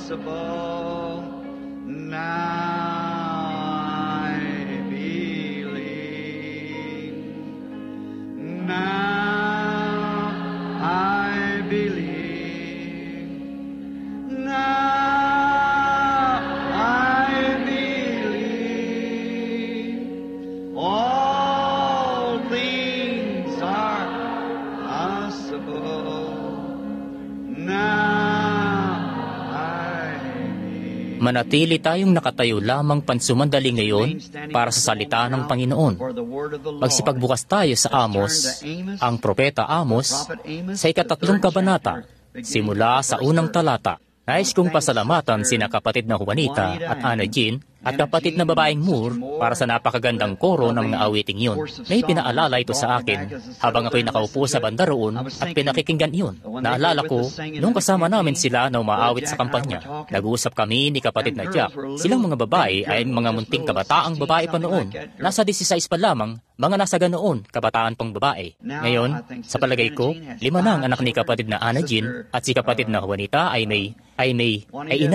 impossible. Now I believe. Now I believe. Now I believe. All things are possible. Manatili tayong nakatayo lamang pansumandali ngayon para sa salita ng Panginoon. Magsipagbukas tayo sa Amos, ang propeta Amos, sa 3 kabanata, simula sa unang talata. Nais kong pasalamatan sina kapatid na Juanita at Ana Jean at kapatid na babaeng Moore para sa napakagandang koro ng mga awiting yun. May pinaalala ito sa akin habang ako'y nakaupo sa banda roon at pinakikinggan iyon. Naalala ko, nung kasama namin sila na umaawit sa kampanya, nag-uusap kami ni kapatid na Jack. Silang mga babae ay mga munting kabataang babae pa noon. Nasa 16 pa lamang, mga nasa ganoon, kabataan pang babae. Ngayon, sa palagay ko, 5 na ang anak ni kapatid na Ana Jean at si kapatid na Juanita ay ina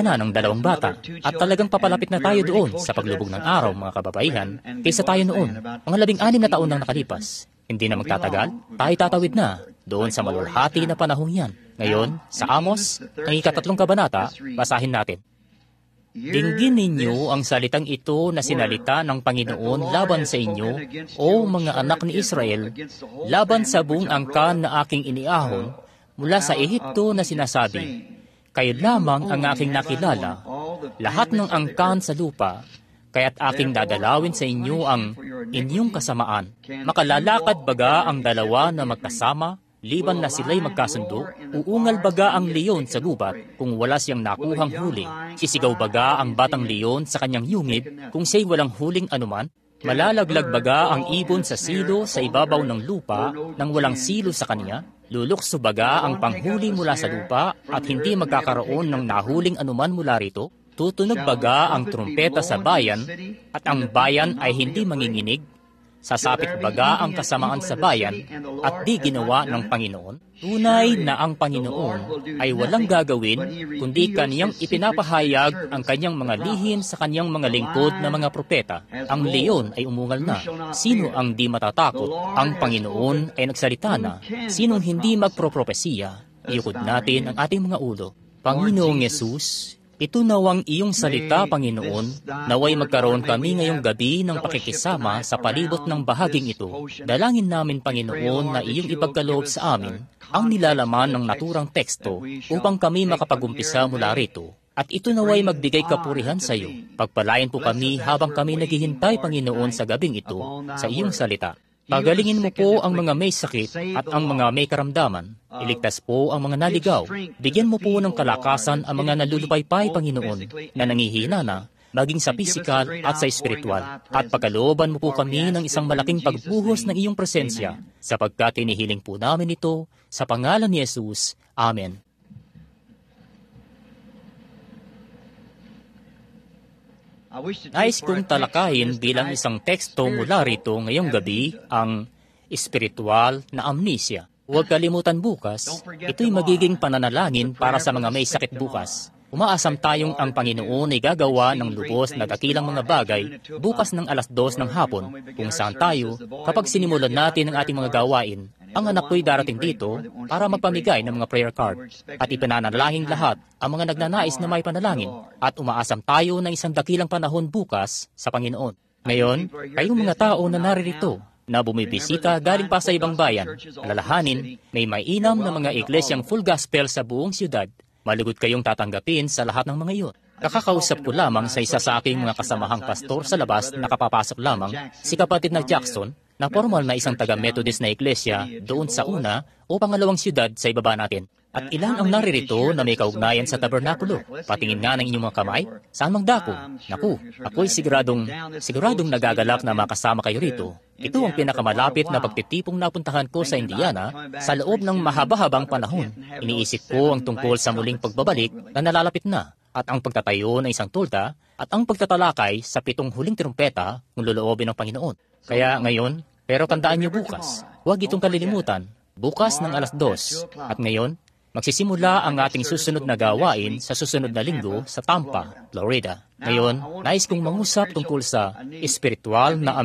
na ng 2 bata. At talagang papalapit na tayo doon sa paglubog ng araw, mga kababaihan, kaysa tayo noon. Mga 16 na taon nang nakalipas. Hindi na magtatagal, tayo tatawid na doon sa malulhati na panahong yan. Ngayon, sa Amos, ang 3 kabanata, basahin natin. Dinggin ninyo ang salitang ito na sinalita ng Panginoon laban sa inyo, o mga anak ni Israel, laban sa buong angkan na aking iniahon mula sa Ehipto na sinasabi, kayo lamang ang aking nakilala, lahat ng angkan sa lupa, kaya't aking dadalawin sa inyo ang inyong kasamaan. Makalalakad baga ang dalawa na magkasama, liban na sila'y magkasundo? Uungal baga ang leon sa gubat kung wala siyang nakuhang huli? Sisigaw baga ang batang leon sa kanyang yungib kung siya'y walang huling anuman? Malalaglag baga ang ibon sa silo sa ibabaw ng lupa nang walang silo sa kanya? Lulukso baga ang panghuli mula sa lupa at hindi magkakaroon ng nahuling anuman mula rito? Tutunog baga ang trumpeta sa bayan at ang bayan ay hindi manginginig? Sasapit baga ang kasamaan sa bayan at di ginawa ng Panginoon? Tunay na ang Panginoon ay walang gagawin kundi kaniyang ipinapahayag ang kanyang mga lihim sa kanyang mga lingkod na mga propeta. Ang leon ay umungal na. Sino ang di matatakot? Ang Panginoon ay nagsalita na. Sinong hindi magpropropesiya? Iukod natin ang ating mga ulo. Panginoong Yesus, ito nawang iyong salita, Panginoon, naway magkaroon kami ngayong gabi ng pakikisama sa palibot ng bahaging ito. Dalangin namin, Panginoon, na iyong ipagkaloob sa amin ang nilalaman ng naturang teksto upang kami makapagumpisa mula rito. At ito naway magbigay kapurihan sa iyo. Pagpalain po kami habang kami naghihintay, Panginoon, sa gabing ito sa iyong salita. Pagalingin mo po ang mga may sakit at ang mga may karamdaman. Iligtas po ang mga naligaw. Bigyan mo po ng kalakasan ang mga nalulupaypay, Panginoon, na nangihina na, maging sa pisikal at sa espiritual. At pagkalooban mo po kami ng isang malaking pagbuhos ng iyong presensya, sapagkat inihiling po namin ito sa pangalan ni Jesus. Amen. Nais kong talakayin bilang isang teksto mula rito ngayong gabi ang espiritual na amnesia. Huwag kalimutan bukas, ito'y magiging pananalangin para sa mga may sakit bukas. Umaasam tayong ang Panginoon ay gagawa ng lubos na dakilang mga bagay bukas ng 2:00 ng hapon, kung saan tayo, kapag sinimulan natin ang ating mga gawain, ang anak ko'y darating dito para magpamigay ng mga prayer card at ipinanalangin lahat ang mga nagnanais na may panalangin at umaasam tayo ng isang dakilang panahon bukas sa Panginoon. Ngayon, kayong mga tao na naririto na bumibisita galing pa sa ibang bayan, alalahanin, may mainam na mga iglesyang full gospel sa buong siyudad. Malugod kayong tatanggapin sa lahat ng mga iyon. Kakakausap ko lamang sa isa sa aking mga kasamahang pastor sa labas na kapapasok lamang, si kapatid na Jackson, na formal na isang taga-Methodist na iglesia doon sa una o pangalawang siyudad sa ibaba natin. At ilan ang naririto na may kaugnayan sa tabernakulo? Patingin nga ng inyong mga kamay? Saan mang dako? Naku, ako'y siguradong nagagalak na makasama kayo rito. Ito ang pinakamalapit na pagtitipong napuntahan ko sa Indiana sa loob ng mahaba-habang panahon. Iniisip ko ang tungkol sa muling pagbabalik na nalalapit na, at ang pagtatayo ng isang tulda, at ang pagtatalakay sa 7 huling trumpeta kung loloobin ng Panginoon. Kaya ngayon, pero tandaan niyo bukas, huwag itong kalilimutan, bukas ng 2:00. At ngayon, Magsisimula ang ating susunod na gawain sa susunod na linggo sa Tampa, Florida. Ngayon, nais kong mangusap tungkol sa espiritual na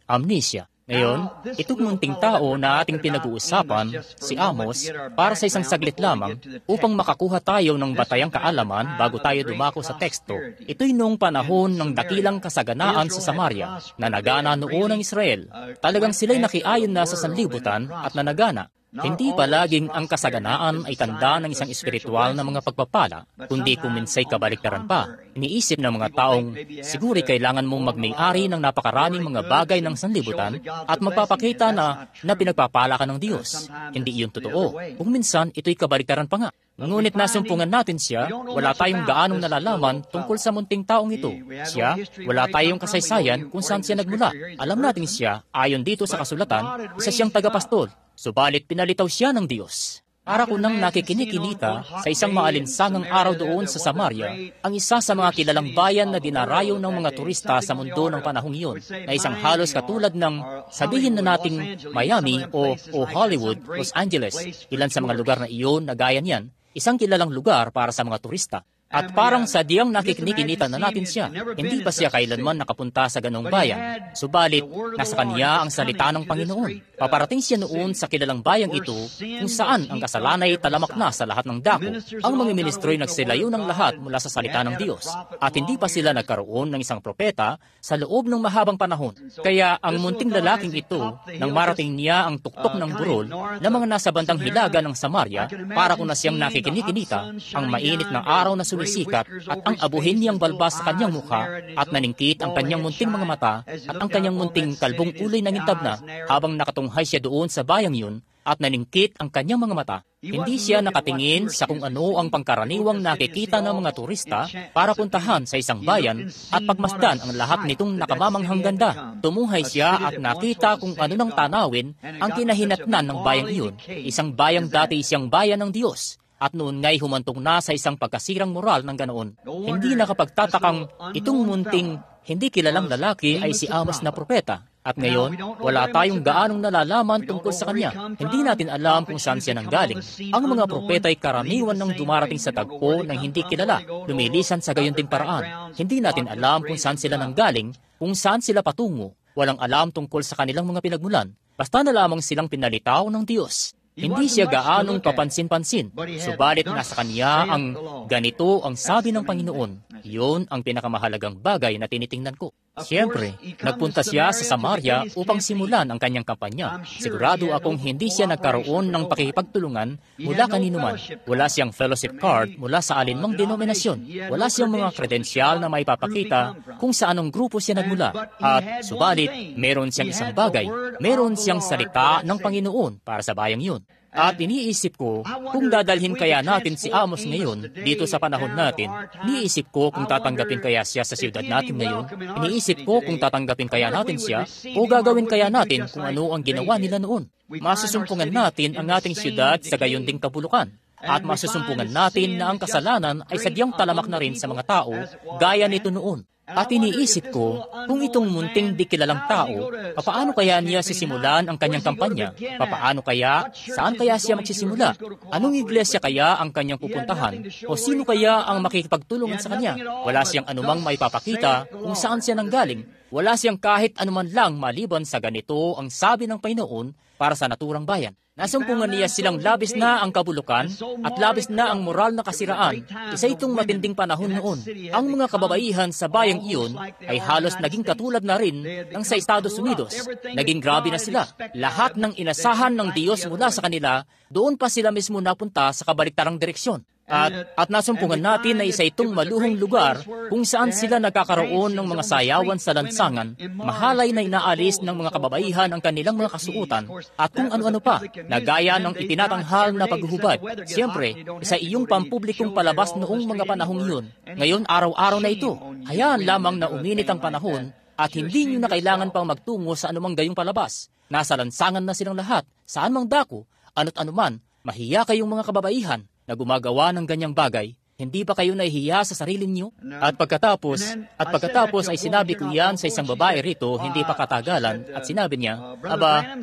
amnesia. Ngayon, itong munting tao na ating pinag-uusapan, si Amos, para sa isang saglit lamang upang makakuha tayo ng batayang kaalaman bago tayo dumako sa teksto. Ito'y noong panahon ng dakilang kasaganaan sa Samaria na nagana noon ng Israel. Talagang sila'y nakiayon na sa sanlibutan at nanagana. Hindi palaging ang kasaganaan ay tanda ng isang espiritual na mga pagpapala, kundi kung minsay kabaliktaran pa. Iniisip ng mga taong, siguro kailangan mong magmay-ari ng napakaraming mga bagay ng sanlibutan at magpapakita na pinagpapala ka ng Diyos. Hindi iyon totoo. Kung minsan, ito'y kabaliktaran pa nga. Ngunit nasumpungan natin siya, wala tayong gaanong nalalaman tungkol sa munting taong ito. Siya, wala tayong kasaysayan kung saan siya nagmula. Alam natin siya, ayon dito sa kasulatan, isa siyang tagapastol. Subalit pinalitaw siya ng Diyos. Para ko nang nakikinikinita sa isang maalinsangang araw doon sa Samaria, ang isa sa mga kilalang bayan na dinarayo ng mga turista sa mundo ng panahong iyon, na isang halos katulad ng, sabihin na nating Miami o Hollywood, Los Angeles. Ilan sa mga lugar na iyon na gaya niyan, isang kilalang lugar para sa mga turista. At parang sadyang nakikinikinita na natin siya. Hindi pa siya kailanman nakapunta sa ganong bayan. Subalit, nasa kanya ang salita ng Panginoon. Paparating siya noon sa kilalang bayang ito kung saan ang kasalanay talamak na sa lahat ng dako. Ang mga ministro'y nagsilayo ng lahat mula sa salita ng Diyos. At hindi pa sila nagkaroon ng isang propeta sa loob ng mahabang panahon. Kaya ang munting lalaking ito, nang marating niya ang tuktok ng burol na mga nasa bandang hilaga ng Samaria, para kung na siyang nakikinikinita, ang mainit na araw na sumisikat at ang abuhin niyang balbas sa kanyang mukha at naningkit ang kanyang munting mga mata at ang kanyang munting kalbong kulay na ngintab na habang nakatunghay siya doon sa bayang yun at naningkit ang kanyang mga mata. Hindi siya nakatingin sa kung ano ang pangkaraniwang nakikita ng mga turista para puntahan sa isang bayan at pagmasdan ang lahat nitong nakamamanghang ganda. Tumuhay siya at nakita kung ano nang tanawin ang kinahinatnan ng bayang iyon. Isang bayang dati siyang bayan ng Diyos. At noon nga'y humantong na sa isang pagkasirang moral ng ganoon. Hindi nakapagtatakang itong munting hindi kilalang lalaki ay si Amos na propeta. At ngayon, wala tayong gaanong nalalaman tungkol sa kanya. Hindi natin alam kung saan siya nanggaling. Ang mga propeta ay karaniwan ng dumarating sa tagpo ng hindi kilala, lumilisan sa gayon ding paraan. Hindi natin alam kung saan sila nanggaling, kung saan sila patungo. Walang alam tungkol sa kanilang mga pinagmulan. Basta na lamang silang pinalitaw ng Diyos. Hindi siya gaanong kapansin-pansin, subalit nasa kanya ang ganito ang sabi ng Panginoon. Iyon ang pinakamahalagang bagay na tinitingnan ko. Siyempre, nagpunta siya sa Samaria upang simulan ang kanyang kampanya. Sigurado akong hindi siya nagkaroon ng pakikipagtulungan mula kaninuman. Wala siyang fellowship card mula sa alinmang denominasyon. Wala siyang mga kredensyal na maipapakita kung sa anong grupo siya nagmula. At subalit, meron siyang isang bagay. Meron siyang salita ng Panginoon para sa bayang yun. At iniisip ko, kung dadalhin kaya natin si Amos ngayon dito sa panahon natin, iniisip ko kung tatanggapin kaya siya sa siyudad natin ngayon, iniisip ko kung tatanggapin kaya natin siya, o gagawin kaya natin kung ano ang ginawa nila noon. Masusumpungan natin ang ating siyudad sa gayon ding kabulukan. At masusumpungan natin na ang kasalanan ay sadyang talamak na rin sa mga tao, gaya nito noon. At iniisip ko, kung itong munting di kilalang tao, papaano kaya niya sisimulan ang kanyang kampanya? Papaano kaya? Saan kaya siya magsisimula? Anong iglesia kaya ang kanyang pupuntahan? O sino kaya ang makikipagtulungan sa kanya? Wala siyang anumang maipapakita kung saan siya nanggaling. Wala siyang kahit anuman lang maliban sa ganito ang sabi ng Panginoon para sa naturang bayan. Nasumpungan niya silang labis na ang kabulukan at labis na ang moral na kasiraan. Isa itong matinding panahon noon. Ang mga kababaihan sa bayang iyon ay halos naging katulad na rin ng sa Estados Unidos. Naging grabe na sila. Lahat ng inasahan ng Diyos mula sa kanila, doon pa sila mismo napunta sa kabaliktarang direksyon. At nasumpungan natin na isa itong maluhong lugar kung saan sila nagkakaroon ng mga sayawan sa lansangan, mahalay na inaalis ng mga kababaihan ang kanilang mga kasuotan, at kung ano-ano pa, na gaya ng itinatanghal na paghuhubad. Siyempre, sa iyong pampublikong palabas noong mga panahong iyon. Ngayon, araw-araw na ito. Hayaan lamang na uminit ang panahon at hindi nyo na kailangan pang magtungo sa anumang gayong palabas. Nasa lansangan na silang lahat, saan mang dako, ano't anuman, mahiya kayong mga kababaihan na gumagawa ng ganyang bagay. Hindi ba kayo nahihiya sa sarili niyo? At pagkatapos ay sinabi ko iyan sa isang babae rito, hindi pa katagalan, at sinabi niya,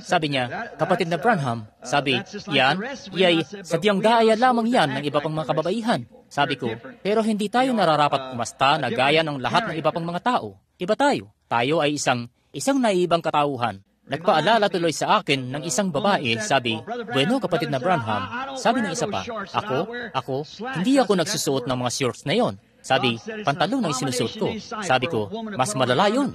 sabi niya, kapatid na Branham, sabi, iya'y sadyang gaya lamang yan ng iba pang mga kababaihan. Sabi ko, pero hindi tayo nararapat kumasta na gaya ng lahat ng iba pang mga tao. Iba tayo. Tayo ay isang naiibang katauhan. Nagpaalala tuloy sa akin ng isang babae, sabi, bueno, kapatid na Branham, sabi ng isa pa, ako, hindi ako nagsusuot ng mga shorts na yon. Sabi, pantalon ang sinusuot ko. Sabi ko, mas malala yun.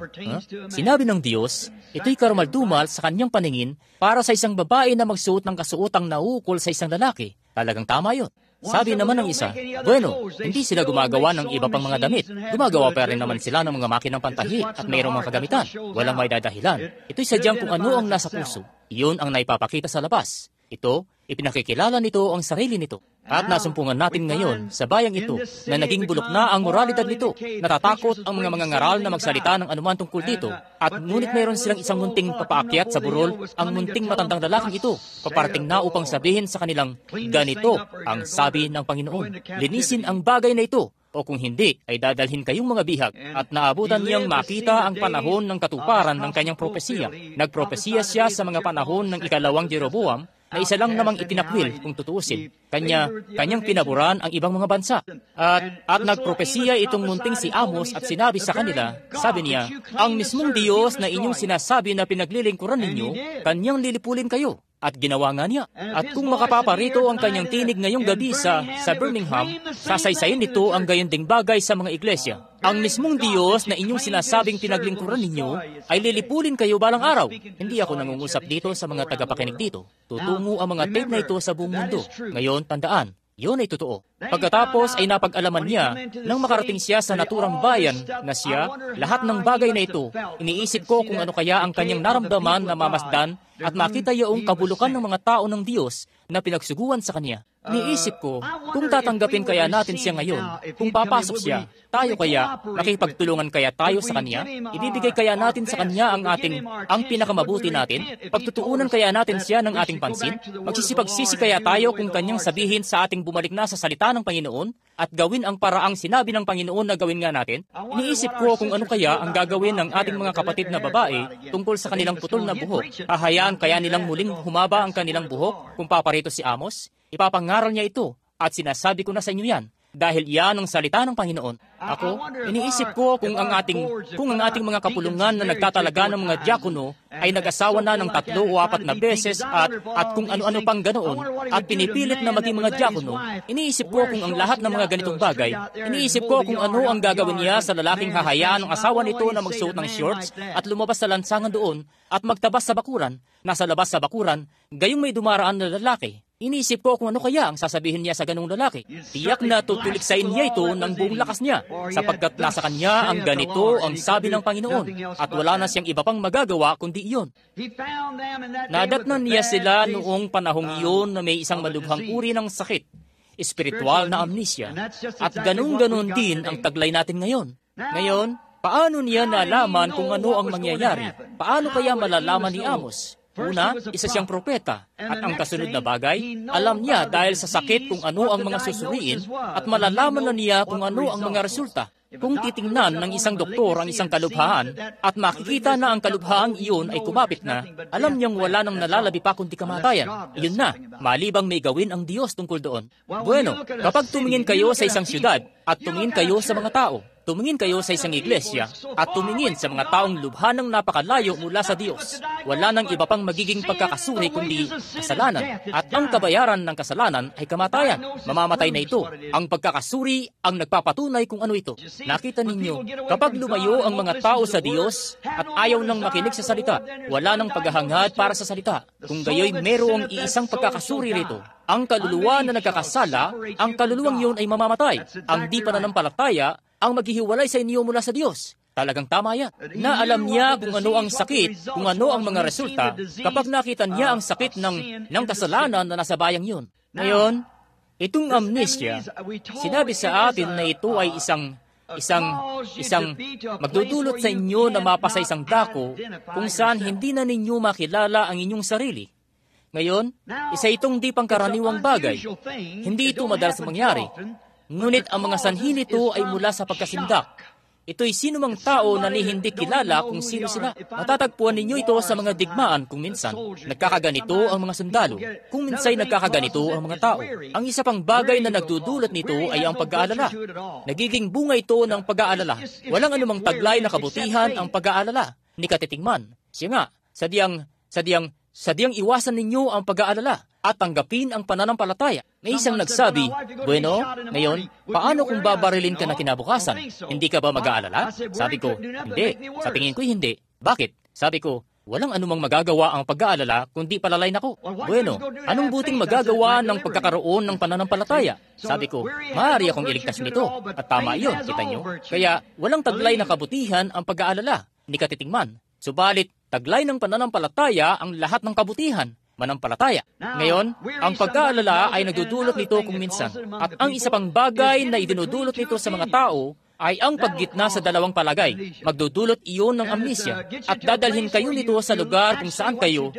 Sinabi ng Diyos, ito'y karumaldumal sa kanyang paningin para sa isang babae na magsuot ng kasuotang nauukol sa isang lalaki. Talagang tama yun. Sabi naman ng isa, bueno, hindi sila gumagawa ng iba pang mga damit. Gumagawa pa rin naman sila ng mga makinang pantahi at mayroong mga kagamitan. Walang may dadahilan. Ito'y sadyang kung ano ang nasa puso. Iyon ang naipapakita sa labas. Ito, ipinakikilala nito ang sarili nito. At nasumpungan natin ngayon sa bayang ito na naging bulok na ang moralidad nito. Natatakot ang mga mangangaral na magsalita ng anuman tungkol dito. At ngunit mayroon silang isang munting papaakyat sa burol ang munting matandang lalaking ito. Paparating na upang sabihin sa kanilang, ganito ang sabi ng Panginoon. Linisin ang bagay na ito. O kung hindi, ay dadalhin kayong mga bihag. At naabutan niyang makita ang panahon ng katuparan ng kanyang propesiya. Nagpropesiya siya sa mga panahon ng ikalawang Jeroboam, na isa lang namang itinakwil kung tutuusin. Kanyang pinaboran ang ibang mga bansa. At nagpropesiya itong munting si Amos at sinabi sa kanila, sabi niya, ang mismong Diyos na inyong sinasabi na pinaglilingkuran ninyo, kanyang lilipulin kayo. At ginawa nga niya. At kung makapaparito ang kanyang tinig ngayong gabi sa Birmingham, sasaysayin nito ang gayunding bagay sa mga iglesia. Ang mismong Diyos na inyong sinasabing pinaglingkuran ninyo ay lilipulin kayo balang araw. Hindi ako nangungusap dito sa mga tagapakinig dito. Tutungo ang mga tape na ito sa buong mundo. Ngayon, tandaan, yun ay totoo. Pagkatapos ay napag-alaman niya nang makarating siya sa naturang bayan na siya, lahat ng bagay na ito, iniisip ko kung ano kaya ang kanyang naramdaman na mamasdan at makita yaong kabulukan ng mga tao ng Diyos na pinagsuguan sa kanya. Iniisip ko, kung tatanggapin kaya natin siya ngayon, kung papasok siya, tayo kaya, makipagtulungan kaya tayo sa kanya, ibibigay kaya natin sa kanya ang pinakamabuti natin, pagtutuunan kaya natin siya ng ating pansin, magsisipagsisi kaya tayo kung kanyang sabihin sa ating bumalik na sa salita ng Panginoon, at gawin ang paraang sinabi ng Panginoon na gawin nga natin. Iniisip ko kung ano kaya ang gagawin ng ating mga kapatid na babae tungkol sa kanilang putol na buhok. Hahayaan kaya nilang muling humaba ang kanilang buhok kung paparito si Amos? Ipapangaral niya ito at sinasabi ko na sa inyo yan dahil iyan ang salita ng Panginoon. Ako, iniisip ko kung ang ating mga kapulungan na nagtatalaga ng mga diakono ay nag-asawa na ng 3 o 4 na beses at kung ano-ano pang ganoon at pinipilit na maging mga diakono, iniisip ko kung ang lahat ng mga ganitong bagay, iniisip ko kung ano ang gagawin niya sa lalaking hahayaan ng asawa nito na magsuot ng shorts at lumabas sa lansangan doon at magtabas sa bakuran, nasa labas sa bakuran, gayong may dumaraan na lalaki. Iniisip ko kung ano kaya ang sasabihin niya sa ganung lalaki. Tiyak na tutuliksain niya ito ng buong lakas niya, sapagkat nasa kanya ang ganito ang sabi ng Panginoon, at wala na siyang iba pang magagawa kundi iyon. Nadatnan niya sila noong panahong iyon na may isang malubhang uri ng sakit, espiritual na amnesia, at ganun-ganon din ang taglay natin ngayon. Ngayon, paano niya nalaman kung ano ang mangyayari? Paano kaya malalaman ni Amos? Una, isa siyang propeta. At ang kasunod na bagay, alam niya dahil sa sakit kung ano ang mga susuriin at malalaman na niya kung ano ang mga resulta. Kung titingnan ng isang doktor ang isang kalubhaan at makikita na ang kalubhaang iyon ay kumapit na, alam niyang wala nang nalalabi pa kundi kamatayan. Iyon na, malibang may gawin ang Diyos tungkol doon. Bueno, kapag tumingin kayo sa isang syudad at tumingin kayo sa mga tao, tumingin kayo sa isang iglesia at tumingin sa mga taong lubhanang napakalayo mula sa Diyos. Wala nang iba pang magiging pagkakasuri kundi kasalanan. At ang kabayaran ng kasalanan ay kamatayan. Mamamatay na ito. Ang pagkakasuri ang nagpapatunay kung ano ito. Nakita ninyo, kapag lumayo ang mga tao sa Diyos at ayaw nang makinig sa salita, wala nang paghahangad para sa salita. Kung gayoy mayroong iisang pagkakasuri rito. Ang kaluluwa na nagkakasala, ang kaluluwang yun ay mamamatay. Ang di pananampalataya ang maghihiwalay sa inyo mula sa Diyos. Talagang tama yan. Na alam niya kung ano ang sakit, kung ano ang mga resulta, kapag nakita niya ang sakit ng kasalanan na nasa bayang yun. Ngayon, itong amnesia, sinabi sa atin na ito ay isang magdudulot sa inyo na mapasa isang dako kung saan hindi na ninyo makilala ang inyong sarili. Ngayon, isa itong di pangkaraniwang bagay. Hindi ito madalas mangyari. Ngunit ang mga sanhi nito ay mula sa pagkasindak. Ito'y sino mang tao na hindi kilala kung sino sila. Matatagpuan ninyo ito sa mga digmaan kung minsan nagkakaganito ang mga sundalo, kung minsay nagkakaganito ang mga tao. Ang isa pang bagay na nagdudulot nito ay ang pag-aalala. Nagiging bunga ito ng pag-aalala. Walang anumang taglay na kabutihan ang pag-aalala. Ni katitingman, siya nga, sadyang iwasan ninyo ang pag-aalala at tanggapin ang pananampalataya. May isang nagsabi, bueno, ngayon, paano kung babarilin ka na kinabukasan? Hindi ka ba mag-aalala? Sabi ko, hindi. Sa tingin ko, hindi. Bakit? Sabi ko, walang anumang magagawa ang pag-aalala kundi palalay na ko. Bueno, anong buting magagawa ng pagkakaroon ng pananampalataya? Sabi ko, maaari akong iligtas nito. At tama iyon, kita nyo. Kaya, walang taglay na kabutihan ang pag-aalala. Ni katitingman. Subalit, taglay ng pananampalataya ang lahat ng kabutihan. Manampalataya. Ngayon, ang pag-aalala ay nagdudulot nito kung minsan. At ang isa pang bagay na idinudulot nito sa mga tao ay ang paggitna sa dalawang palagay. Magdudulot iyon ng amnesia at dadalhin kayo nito sa lugar kung saan kayo,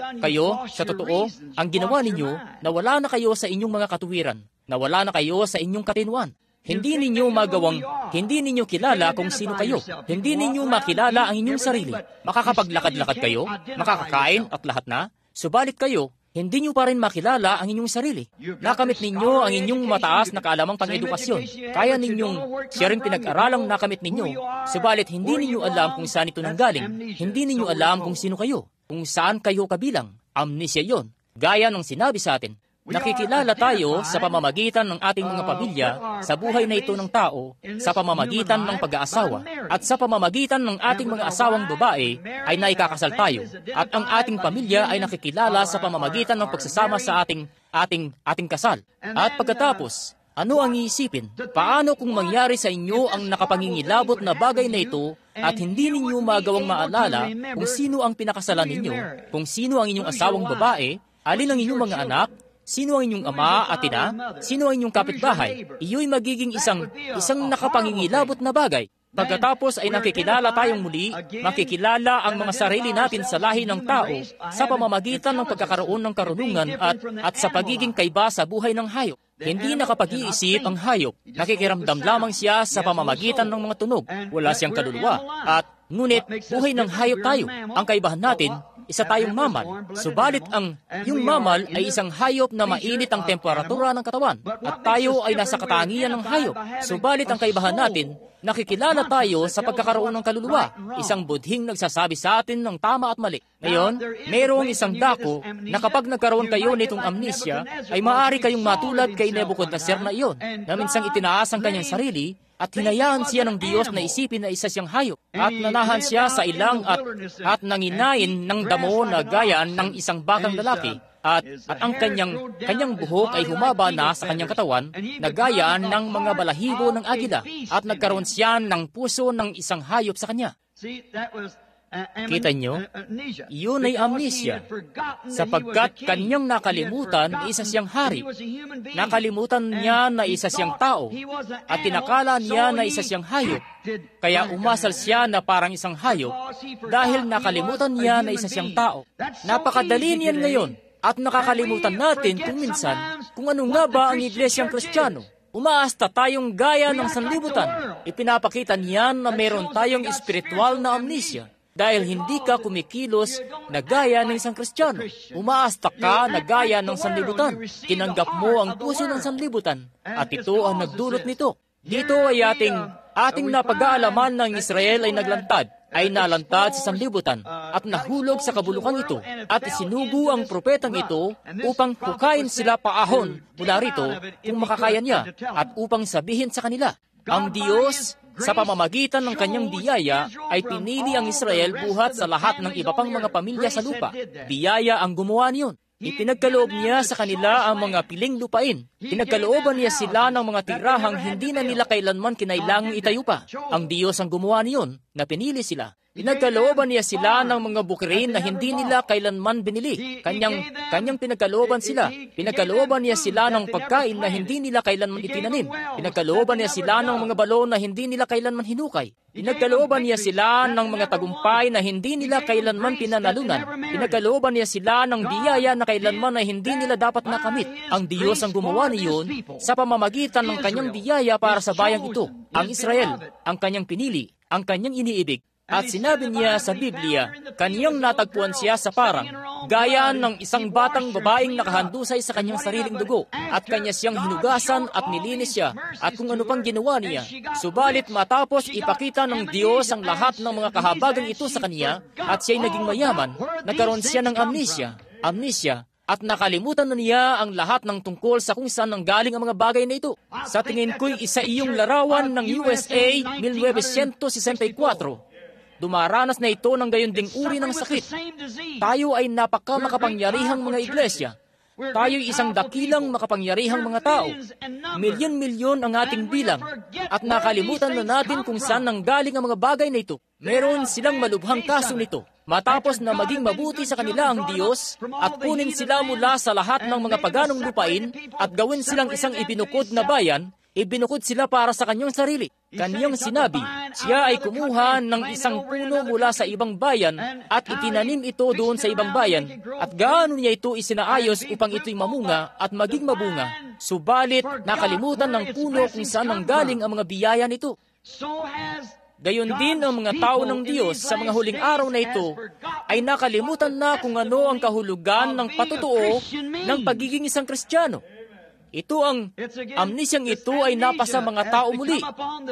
sa totoo, ang ginawa ninyo, nawala na kayo sa inyong mga katuwiran, nawala na kayo sa inyong katinuan. Hindi ninyo kilala kung sino kayo. Hindi ninyo makilala ang inyong sarili. Makakapaglakad-lakad kayo, makakakain at lahat na. Subalit kayo, hindi nyo pa rin makilala ang inyong sarili. Nakamit ninyo ang inyong mataas na kaalamang pang-edukasyon. Kaya ninyong siya rin pinag-aralang nakamit ninyo. Subalit hindi ninyo alam kung saan ito nanggaling. Hindi ninyo alam kung sino kayo. Kung saan kayo kabilang. Amnesia yon. Gaya ng sinabi sa atin. Nakikilala tayo sa pamamagitan ng ating mga pamilya sa buhay na ito ng tao, sa pamamagitan ng pag-aasawa, at sa pamamagitan ng ating mga asawang babae ay naikakasal tayo, at ang ating pamilya ay nakikilala sa pamamagitan ng pagsasama sa ating kasal. At pagkatapos, ano ang iisipin? Paano kung mangyari sa inyo ang nakapangingilabot na bagay na ito at hindi ninyo magawang maalala kung sino ang pinakasalan ninyo, kung sino ang inyong asawang babae, alin ang inyong mga anak, sino ang inyong ama at ina? Sino ang inyong kapitbahay? Iyo'y magiging isang nakapangingilabot na bagay. Pagkatapos ay nakikilala tayong muli, makikilala ang mga sarili natin sa lahi ng tao sa pamamagitan ng pagkakaroon ng karunungan at sa pagiging kaiba sa buhay ng hayop. Hindi nakapag-iisip ang hayop. Nakikiramdam lamang siya sa pamamagitan ng mga tunog. Wala siyang kaluluwa. At ngunit buhay ng hayop tayo. Ang kaibahan natin, isa tayong mamal. Subalit yung mamal ay isang hayop na mainit ang temperatura ng katawan. At tayo ay nasa katangian ng hayop. Subalit ang kaibahan natin, nakikilala tayo sa pagkakaroon ng kaluluwa. Isang budhing nagsasabi sa atin ng tama at mali. Ngayon, mayroong isang dako na kapag nagkaroon kayo nitong amnesia, ay maaari kayong matulad kay Nebuchadnezzar na iyon, na minsang itinaas ang kanyang sarili, at hinayaan siya ng Diyos na isipin na isa siyang hayop, at nanahan siya sa ilang at nanginain ng damo na gaya ng isang bakang lalaki, at ang kanyang buhok ay humaba na sa kanyang katawan na gaya ng mga balahibo ng agila, at nagkaroon siya ng puso ng isang hayop sa kanya. Kita nyo, iyon ay amnesia, sapagkat kanyang nakalimutan na isa siyang hari. Nakalimutan niya na isa siyang tao, at tinakala niya na isa siyang hayop. Kaya umasal siya na parang isang hayop, dahil nakalimutan niya na isa siyang tao. Napakadali niyan ngayon, at nakakalimutan natin kung minsan, kung ano nga ba ang iglesyang Kristiyano. Umaasta tayong gaya ng sanlibutan. Ipinapakita niyan na meron tayong espiritual na amnesia. Dahil hindi ka kumikilos na gaya ng isang Kristiyano. Umaasta ka na gaya ng sanlibutan. Tinanggap mo ang puso ng sanlibutan. At ito ang nagdulot nito. Dito ay ating napag-aalaman ng Israel ay nalantad sa sanlibutan at nahulog sa kabulukan ito. At isinugo ang propetang ito upang hukayin sila paahon mula rito kung makakaya niya at upang sabihin sa kanila, ang Diyos sa pamamagitan ng kanyang biyaya ay pinili ang Israel buhat sa lahat ng iba pang mga pamilya sa lupa. Biyaya ang gumawa niyon. Ipinagkaloob niya sa kanila ang mga piling lupain. Pinagkalooban niya sila ng mga tirahang hindi na nila kailanman kinailangang itayo pa. Ang Diyos ang gumawa niyon na pinili sila. Pinagkalooban niya sila ng mga bukirin na hindi nila kailanman binili. Kanyang pinagkalooban sila. Pinagkalooban niya sila ng pagkain na hindi nila kailanman itinanim. Pinagkalooban niya sila ng mga balon na hindi nila kailanman hinukay. Pinagkalooban niya sila ng mga tagumpay na hindi nila kailanman pinanalunan. Pinagkalooban niya sila ng biyaya na kailanman na hindi nila dapat nakamit. Ang Diyos ang gumawa niyon sa pamamagitan ng kanyang biyaya para sa bayang ito. Ang Israel, ang kanyang pinili, ang kanyang iniibig. At sinabi niya sa Biblia, kaniyang natagpuan siya sa parang, gaya ng isang batang babaeng nakahandusay sa kanyang sariling dugo, at kanya siyang hinugasan at nilinis siya, at kung ano pang ginawa niya. Subalit matapos ipakita ng Diyos ang lahat ng mga kahabagang ito sa kaniya, at siya'y naging mayaman, nagkaroon siya ng amnesia, at nakalimutan na niya ang lahat ng tungkol sa kung saan nanggaling ang mga bagay na ito. Sa tingin ko'y isa iyong larawan ng USA 1964. Dumaranas na ito ng gayon ding uri ng sakit. Tayo ay napakamakapangyarihang mga iglesia. Tayo'y isang dakilang makapangyarihang mga tao. Milyon-milyon ang ating bilang. At nakalimutan na natin kung saan nanggaling ang mga bagay na ito. Meron silang malubhang kaso nito. Matapos na maging mabuti sa kanila ang Diyos at kunin sila mula sa lahat ng mga paganong lupain at gawin silang isang ibinukod na bayan, ibinukod sila para sa kanyang sarili. Kanyang sinabi, siya ay kumuha ng isang puno mula sa ibang bayan at itinanim ito doon sa ibang bayan at gaano niya ito isinaayos upang ito'y mamunga at maging mabunga. Subalit, nakalimutan ng puno kung saan nanggaling ang mga biyaya nito. Gayon din ang mga tao ng Diyos sa mga huling araw na ito ay nakalimutan na kung ano ang kahulugan ng patutuo ng pagiging isang Kristiyano. Ito ang amnesyang ito ay napasa mga tao muli.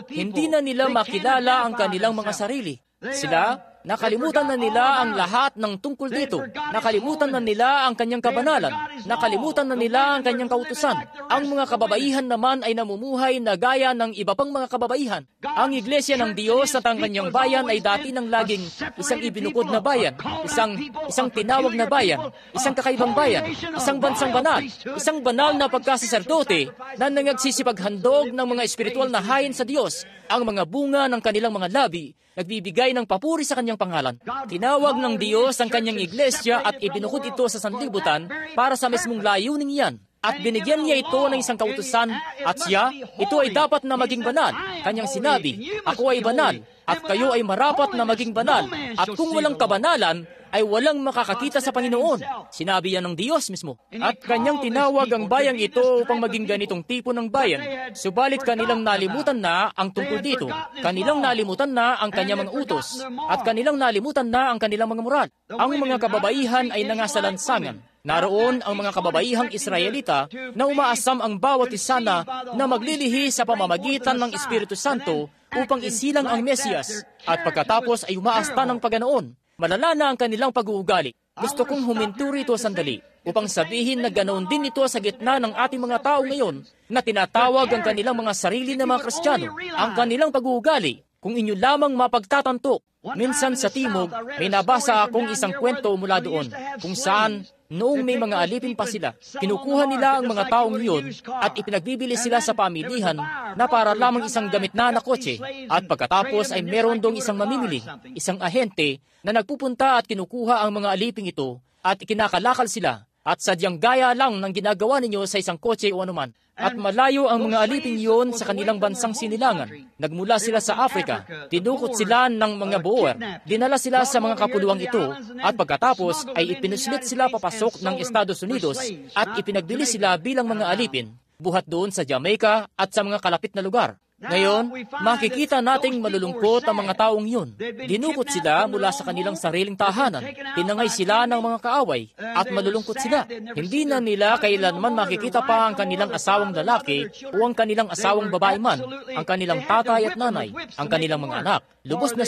Hindi na nila makilala ang kanilang mga sarili. Sila, nakalimutan na nila ang lahat ng tungkol dito. Nakalimutan na nila ang kanyang kabanalan. Nakalimutan na nila ang kanyang kautusan. Ang mga kababaihan naman ay namumuhay na gaya ng iba pang mga kababaihan. Ang iglesia ng Diyos at ang kanyang bayan ay dati nang laging isang ibinukod na bayan, isang tinawag na bayan, isang kakaibang bayan, isang bansang banal, isang banal na pagkasiserdote na nangagsisipaghandog ng mga espiritual na hayin sa Diyos. Ang mga bunga ng kanilang mga labi nagbibigay ng papuri sa kanyang pangalan. Tinawag ng Diyos ang kanyang iglesia at ibinukod ito sa sanlibutan para sa mismong layuning iyan. At binigyan niya ito ng isang kautusan at siya, ito ay dapat na maging banal. Kanyang sinabi, ako ay banal at kayo ay marapat na maging banal. At kung walang kabanalan, ay walang makakakita sa Panginoon. Sinabi yan ng Diyos mismo. At kanyang tinawag ang bayang ito upang maging ganitong tipo ng bayan. Subalit kanilang nalimutan na ang tungkol dito. Kanilang nalimutan na ang kanyang mga utos. At kanilang nalimutan na ang kanilang mga moral. Ang mga kababaihan ay nangasalansangan. Naroon ang mga kababaihang Israelita na umaasam ang bawat isa na maglilihi sa pamamagitan ng Espiritu Santo upang isilang ang Mesiyas. At pagkatapos ay umaasta ng paganoon. Malala na ang kanilang pag-uugali. Gusto kong huminto rito sandali upang sabihin na ganoon din ito sa gitna ng ating mga tao ngayon na tinatawag ang kanilang mga sarili na mga Kristiyano. Ang kanilang pag-uugali, kung inyo lamang mapagtatanto. Minsan sa Timog, may nabasa akong isang kwento mula doon kung saan noong may mga alipin pa sila, kinukuha nila ang mga taong iyon at ipinagbibili sila sa pamilihan na para lamang isang gamit na kotse. At pagkatapos ay meron dong isang mamimili, isang ahente na nagpupunta at kinukuha ang mga aliping ito at ikinakalakal sila. At sadyang gaya lang ng ginagawa ninyo sa isang kotse o anuman. At malayo ang mga aliping iyon sa kanilang bansang sinilangan. Nagmula sila sa Africa, tinukot sila ng mga Boer, dinala sila sa mga kapuluang ito, at pagkatapos ay ipinuslit sila papasok ng Estados Unidos at ipinagbili sila bilang mga alipin, buhat doon sa Jamaica at sa mga kalapit na lugar. Ngayon, makikita nating malulungkot ang mga taong yun. Dinukot sila mula sa kanilang sariling tahanan. Tinangay sila ng mga kaaway at malulungkot sila. Hindi na nila kailanman makikita pa ang kanilang asawang lalaki o ang kanilang asawang babae man, ang kanilang tatay at nanay, ang kanilang mga anak. Lubos na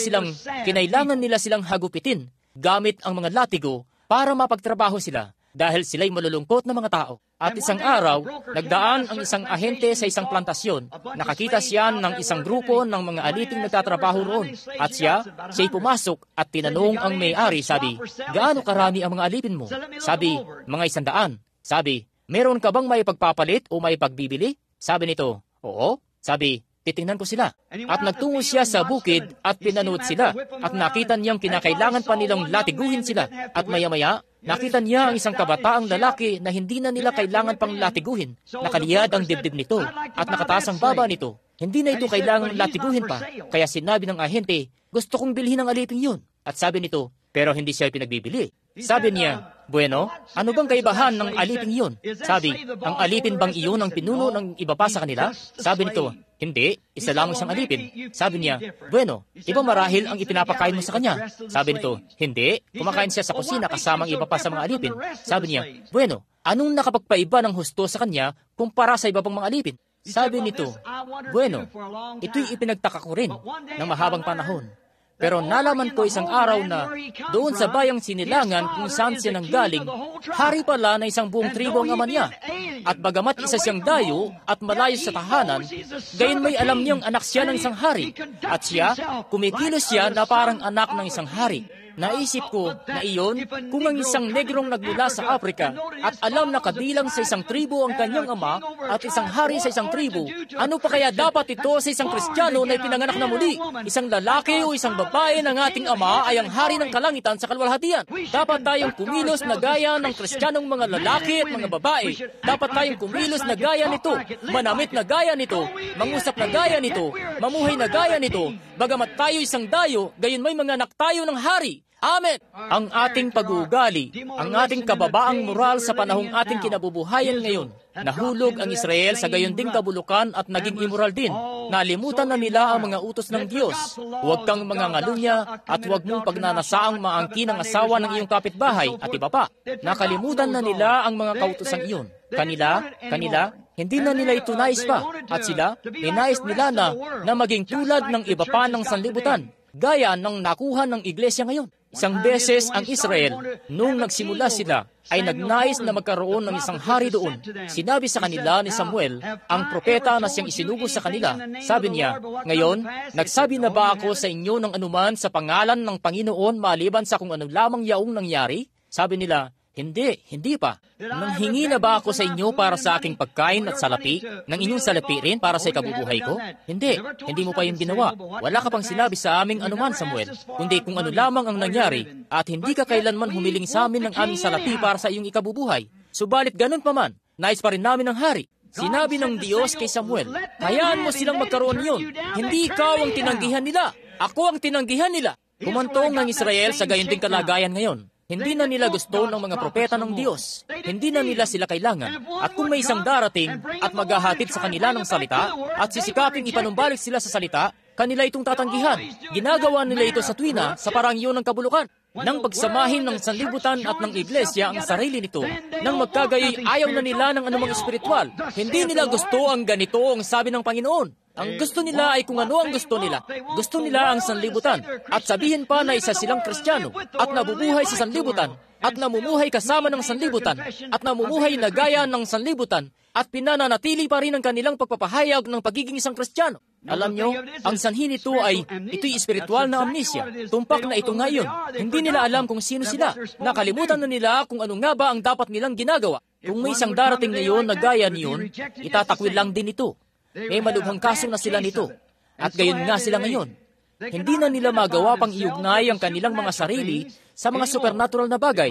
kinailangan nila silang hagupitin gamit ang mga latigo para mapagtrabaho sila dahil sila'y malulungkot na mga tao. At isang araw, nagdaan ang isang ahente sa isang plantasyon. Nakakita siya ng isang grupo ng mga aliping nagtatrabaho roon. At siya'y pumasok at tinanong ang may-ari, sabi, gaano karami ang mga alipin mo? Sabi, mga 100. Sabi, meron ka bang may pagpapalit o may pagbibili? Sabi nito, oo. Sabi, titingnan ko sila. At nagtungo siya sa bukid at pinanood sila. At nakita niyang kinakailangan pa nilang latiguhin sila. At maya-maya, nakita niya ang isang kabataang lalaki na hindi na nila kailangan pang latiguhin. Nakaliyad ang dibdib nito at nakataas ang baba nito. Hindi na ito kailangang latiguhin pa. Kaya sinabi ng ahente, gusto kong bilhin ang aliping yun. At sabi nito, pero hindi siya pinagbibili. Sabi niya, bueno, ano bang kaibahan ng aliping iyon? Sabi, ang alipin bang iyon ang pinuno ng iba pa sa kanila? Sabi nito, hindi, isa lang isang alipin. Sabi niya, bueno, iba marahil ang ipinapakain mo sa kanya. Sabi nito, hindi, kumakain siya sa kusina kasamang iba pa sa mga alipin. Sabi niya, bueno, anong nakapagpaiba ng husto sa kanya kumpara sa iba pang mga alipin? Sabi nito, bueno, ito'y ipinagtaka ko rin ng mahabang panahon. Pero nalaman ko isang araw na doon sa bayang Sinilangan kung saan siya nanggaling, hari pala na isang buong tribo ang ama niya. At bagamat isa siyang dayo at malayo sa tahanan, gayon may alam niyang anak siya ng isang hari. At siya, kumikilos siya na parang anak ng isang hari. Naisip ko na iyon kung ang isang negrong nagmula sa Afrika at alam na kabilang sa isang tribo ang kanyang ama at isang hari sa isang tribo, ano pa kaya dapat ito sa isang Kristiyano na ipinanganak na muli? Isang lalaki o isang babae ng ating ama ay ang hari ng kalangitan sa kalwalhatian. Dapat tayong kumilos na gaya ng Kristiyanong mga lalaki at mga babae. Dapat tayong kumilos na gaya nito, manamit na gaya nito, mangusap na gaya nito, mamuhay na gaya nito. Bagamat tayo isang dayo, gayon may mga anak tayo ng hari. Amen! Ang ating pag-uugali, ang ating kababaang moral sa panahong ating kinabubuhayan ngayon. Nahulog ang Israel sa gayon ding kabulukan at naging immoral din. Nalimutan na nila ang mga utos ng Diyos. Huwag kang mangangalunya at huwag mong pagnanasaang maangkin ang asawa ng iyong kapitbahay at iba pa. Nakalimutan na nila ang mga kautusan iyon. Kanila, hindi na nila ito nais pa. At sila, ninais nila na maging tulad ng iba pa ng sanlibutan. Gaya ng nakuha ng iglesia ngayon. Isang beses ang Israel, nung nagsimula sila, ay nagnais na magkaroon ng isang hari doon. Sinabi sa kanila ni Samuel, ang propeta na siyang isinugo sa kanila. Sabi niya, ngayon, nagsabi na ba ako sa inyo ng anuman sa pangalan ng Panginoon maliban sa kung ano lamang yaong nangyari? Sabi nila, hindi pa. Nanghingi na ba ako sa inyo para sa aking pagkain at salapi? Nang inyong salapi rin para sa ikabubuhay ko? Hindi mo pa yung ginawa. Wala ka pang sinabi sa aming anuman, Samuel, kundi kung ano lamang ang nangyari, at hindi ka kailanman humiling sa amin ng aming salapi para sa iyong ikabubuhay. Subalit ganun pa man, nais pa rin namin ng hari. Sinabi ng Diyos kay Samuel, hayaan mo silang magkaroon yun. Hindi ikaw ang tinanggihan nila. Ako ang tinanggihan nila. Kumantong ng Israel sa gayon ding kalagayan ngayon. Hindi na nila gusto ng mga propeta ng Diyos. Hindi na nila sila kailangan. At kung may isang darating at maghahatid sa kanila ng salita at sisikaping ipanumbalik sila sa salita, kanila itong tatanggihan. Ginagawa nila ito sa tuwina sa parang iyon ng kabulukan. Nang pagsamahin ng sanlibutan at ng iglesia ang sarili nito, nang magkagayoy ayaw na nila ng anumang espiritual. Hindi nila gusto ang ganito ang sabi ng Panginoon. Ang gusto nila ay kung ano ang gusto nila. Gusto nila ang sanlibutan. At sabihin pa na isa silang Kristiyano at nabubuhay sa sanlibutan at namumuhay kasama ng sanlibutan at namumuhay na gaya ng sanlibutan at pinananatili pa rin ang kanilang pagpapahayag ng pagiging isang Kristiyano. Alam nyo, ang sanhi nito ay ito'y espiritual na amnesia. Tumpak na ito ngayon. Hindi nila alam kung sino sila. Nakalimutan na nila kung ano nga ba ang dapat nilang ginagawa. Kung may isang darating ngayon na gaya niyon, itatakwil lang din ito. May malubhang kaso na sila nito. At gayon nga sila ngayon. Hindi na nila magawa pang iugnay ang kanilang mga sarili sa mga supernatural na bagay